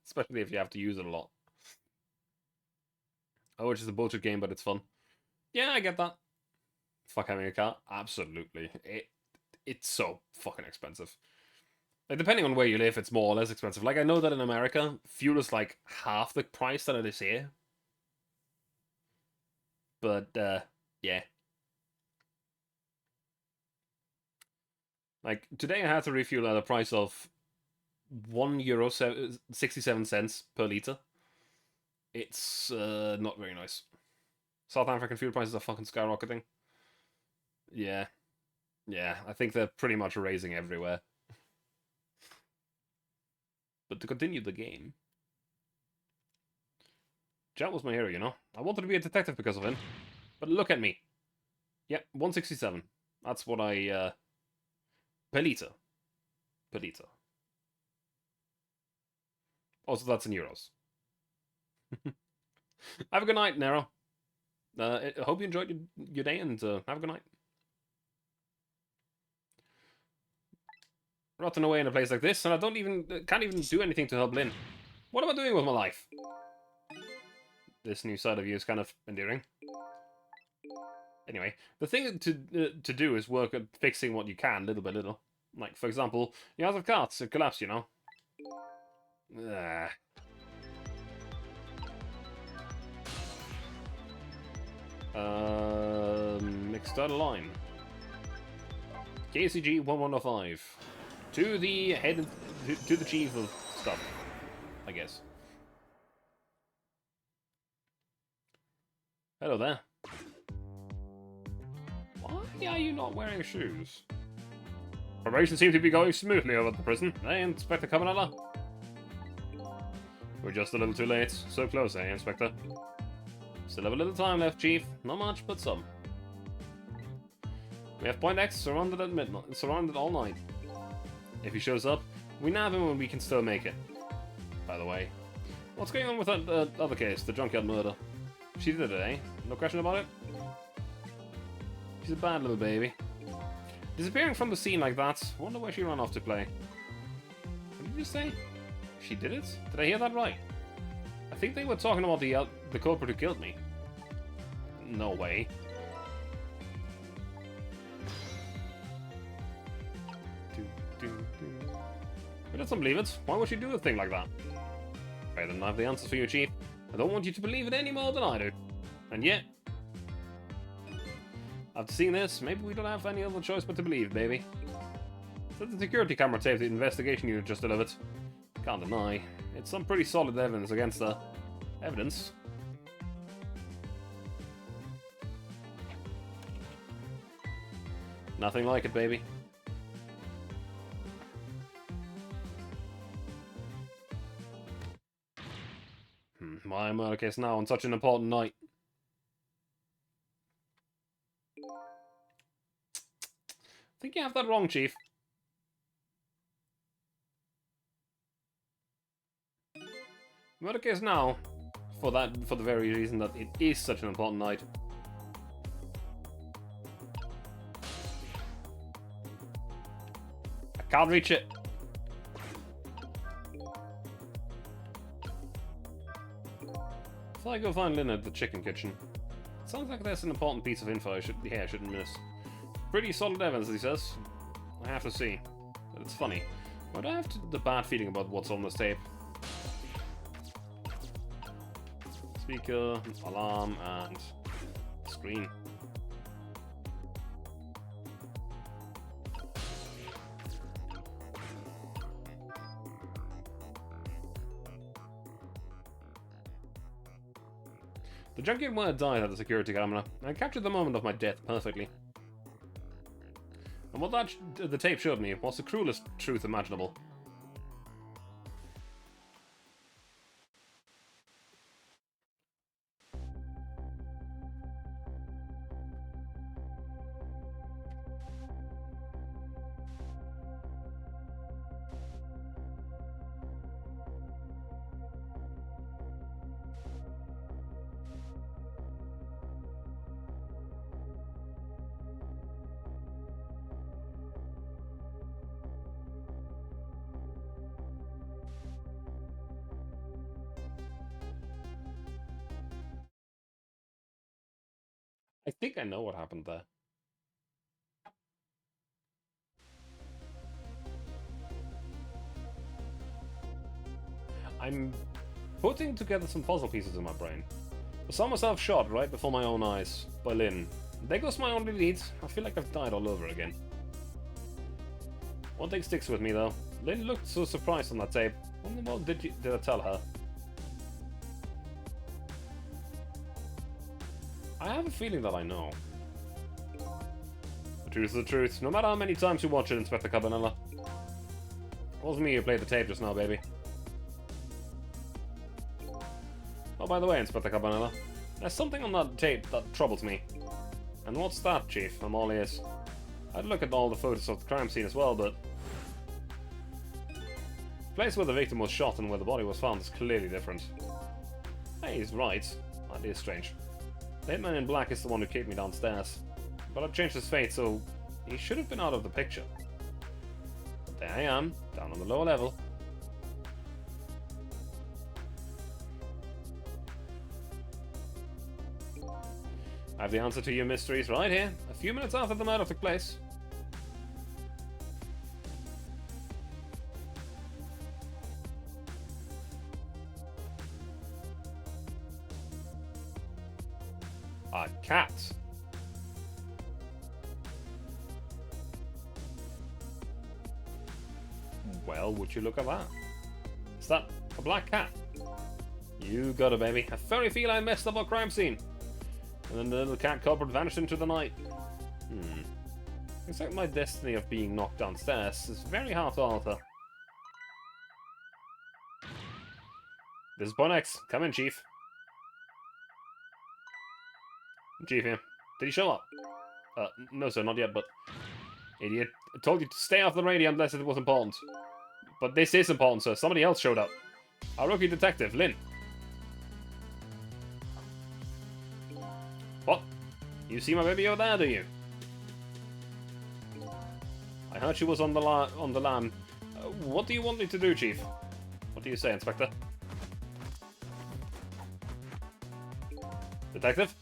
Especially if you have to use it a lot. Oh, which is a bullshit game, but it's fun. Yeah, I get that. Fuck having a car. Absolutely. It's so fucking expensive. Like, depending on where you live, it's more or less expensive. Like, I know that in America, fuel is like half the price that it is here. But, yeah. Like, today I had to refuel at a price of €1.67 per litre. It's not very nice. South African fuel prices are fucking skyrocketing. Yeah. Yeah, I think they're pretty much raising everywhere. But to continue the game... Jack was my hero, you know? I wanted to be a detective because of him. But look at me. Yep, 167. That's what I... Per litre. Per litre. Also, that's in euros. Have a good night, Nero. I hope you enjoyed your day, and have a good night. Rotting away in a place like this, and I can't even do anything to help Lynn. What am I doing with my life? This new side of you is kind of endearing. Anyway, the thing to do is work at fixing what you can, little by little. Like, for example, the House of Cards, it collapsed, you know? Ah. External line. KCG 1105. To the head, to the chief of stuff, I guess. Hello there. Why are you not wearing shoes? Preparation seems to be going smoothly over at the prison. Hey, Inspector Cabanella. We're just a little too late. So close, eh, Inspector? Still have a little time left, Chief. Not much, but some. We have Point X surrounded at midnight, surrounded all night. If he shows up, we nab him and we can still make it. By the way, what's going on with that other case, the junkyard murder? She did it, eh? No question about it? She's a bad little baby. Disappearing from the scene like that, wonder where she ran off to play. What did you say? She did it? Did I hear that right? I think they were talking about the culprit who killed me. No way. But let's not believe it. Why would she do a thing like that? I don't have the answers for you, Chief. I don't want you to believe it any more than I do. And yet, after seeing this, maybe we don't have any other choice but to believe, baby. So the security camera tape the investigation unit just delivered. Can't deny. It's some pretty solid evidence against her. Evidence? Nothing like it, baby. Why am I case now on such an important night? I think you have that wrong, Chief. Murder case now, for the very reason that it is such an important night. I can't reach it. So I go find Lynn at the chicken kitchen. Sounds like that's an important piece of info I shouldn't miss. Pretty solid evidence, he says. I have to see. But it's funny. Why do I have the bad feeling about what's on this tape? Speaker, alarm, and screen. The junkyard worker died at the security camera. I captured the moment of my death perfectly. And what the tape showed me was the cruelest truth imaginable. I think I know what happened there. I'm putting together some puzzle pieces in my brain. I saw myself shot right before my own eyes by Lynn. There goes my only lead. I feel like I've died all over again. One thing sticks with me though. Lynn looked so surprised on that tape. What in the world did I tell her? I have a feeling that I know. The truth is the truth, no matter how many times you watch it, Inspector Cabanella. It wasn't me who played the tape just now, baby. Oh, by the way, Inspector Cabanella, there's something on that tape that troubles me. And what's that, Chief? I'm all ears. I'd look at all the photos of the crime scene as well, but... the place where the victim was shot and where the body was found is clearly different. Hey, he's right. That is strange. The hitman in black is the one who kicked me downstairs. But I've changed his fate, so he should have been out of the picture. But there I am, down on the lower level. I have the answer to your mysteries right here, a few minutes after the murder took place. A cat. Well, would you look at that? Is that a black cat? You got it, baby. A furry feline messed up our crime scene. And then the little cat culprit vanished into the night. Looks like my destiny of being knocked downstairs is very hard to alter. This is Point X. Come in, Chief. Chief here. Did he show up? No sir, not yet, but... Idiot. I told you to stay off the radio unless it was important. But this is important, sir. Somebody else showed up. Our rookie detective, Lynn. What? You see my baby over there, do you? I heard she was on the lam. What do you want me to do, Chief? What do you say, Inspector? Detective?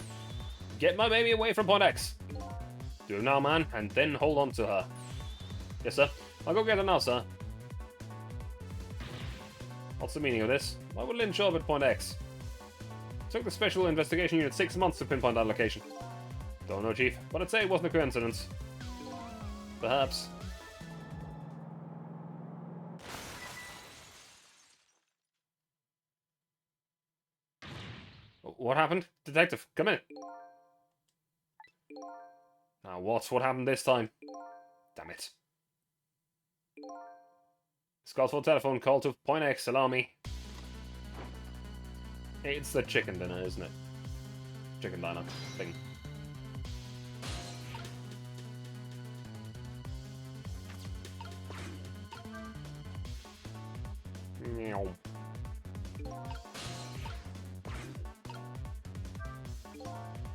Get my baby away from Point X. Do it now, man, and then hold on to her. Yes, sir. I'll go get her now, sir. What's the meaning of this? Why would Lynn show up at Point X? It took the Special Investigation Unit 6 months to pinpoint that location. Don't know, Chief, but I'd say it wasn't a coincidence. Perhaps. What happened? Detective, come in. Now what happened this time? Damn it. Scottsville telephone call to Point X, allow me. It's the chicken dinner, isn't it? Chicken diner thing. Meow.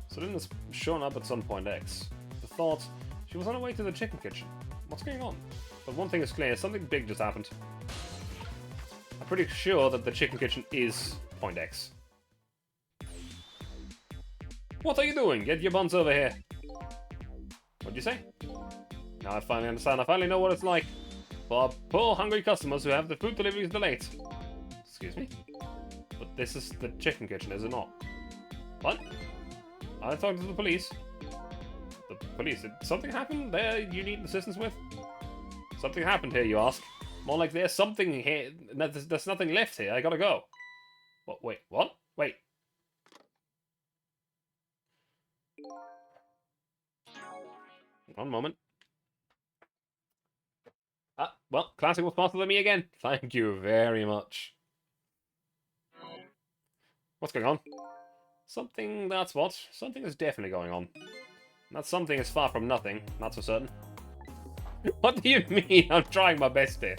So Lynn has shown up at some Point X. The thought, she was on her way to the chicken kitchen. What's going on? But one thing is clear, something big just happened. I'm pretty sure that the chicken kitchen is Point X. What are you doing? Get your buns over here. What'd you say? Now I finally understand. I finally know what it's like. For poor, hungry customers who have the food deliveries delayed. Excuse me? But this is the chicken kitchen, is it not? What? I'm talking to the police. The police? Did something happen there you need assistance with? Something happened here, you ask? More like there's something here. There's nothing left here. I gotta go. What? Wait, what? Wait. One moment. Well, Classic was faster than me again. Thank you very much. What's going on? Something, that's what. Something is definitely going on. That something is far from nothing, that's for certain. What do you mean? I'm trying my best here.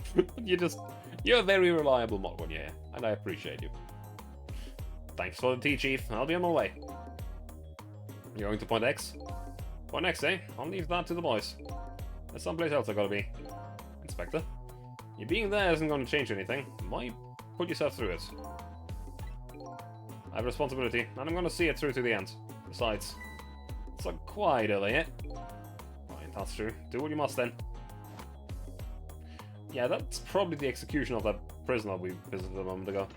You're a very reliable mod when you're here, and I appreciate you. Thanks for the tea, Chief. I'll be on my way. You're going to Point X? Point X, eh? I'll leave that to the boys. There's someplace else I gotta be. Inspector? You being there isn't going to change anything. Why put yourself through it? I have a responsibility, and I'm going to see it through to the end. Besides, it's not quite over yet. Right, that's true. Do what you must then. Yeah, that's probably the execution of that prisoner we visited a moment ago.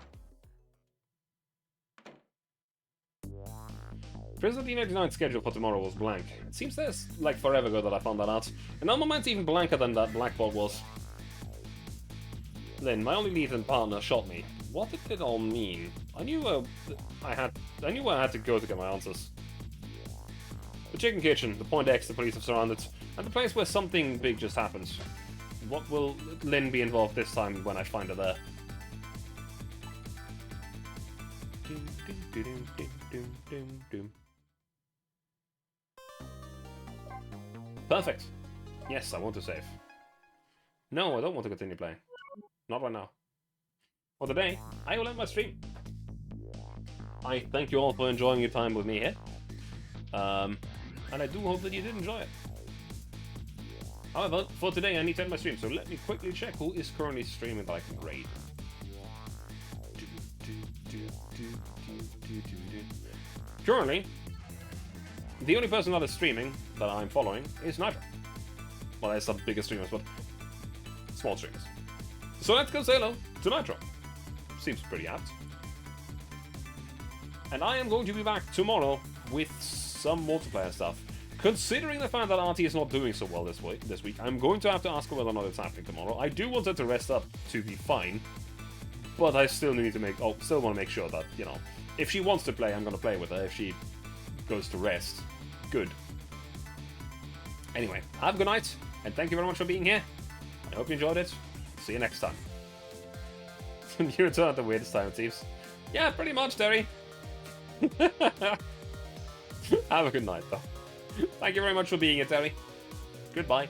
Prison Unit 9 schedule for tomorrow was blank. It seems there's like forever ago that I found that out. And no moment's even blanker than that blackboard was. Lynn, my only lead and partner, shot me. What did it all mean? I knew where I had to go to get my answers. The chicken kitchen, the Point X the police have surrounded, and the place where something big just happened. What will Lynn be involved this time when I find her there? Perfect. Yes, I want to save. No, I don't want to continue playing. Not right now. For today, I will end my stream. I thank you all for enjoying your time with me here. And I do hope that you did enjoy it. However, for today I need to end my stream, so let me quickly check who is currently streaming that I can raid. Currently, The only person that is streaming that I'm following is Nitro. Well, there's some bigger streamers, but small streamers. So let's go say hello to Nitro. Seems pretty apt. And I am going to be back tomorrow with some multiplayer stuff. Considering the fact that RT is not doing so well this week, I'm going to have to ask her whether or not it's happening tomorrow. I do want her to rest up to be fine, but I still need to still want to make sure that, you know, if she wants to play, I'm going to play with her. If she goes to rest, good. Anyway, have a good night, and thank you very much for being here. I hope you enjoyed it. See you next time. You return at the weirdest time, it seems. Yeah, pretty much, Terry. Have a good night, though. Thank you very much for being here, Terry. Goodbye.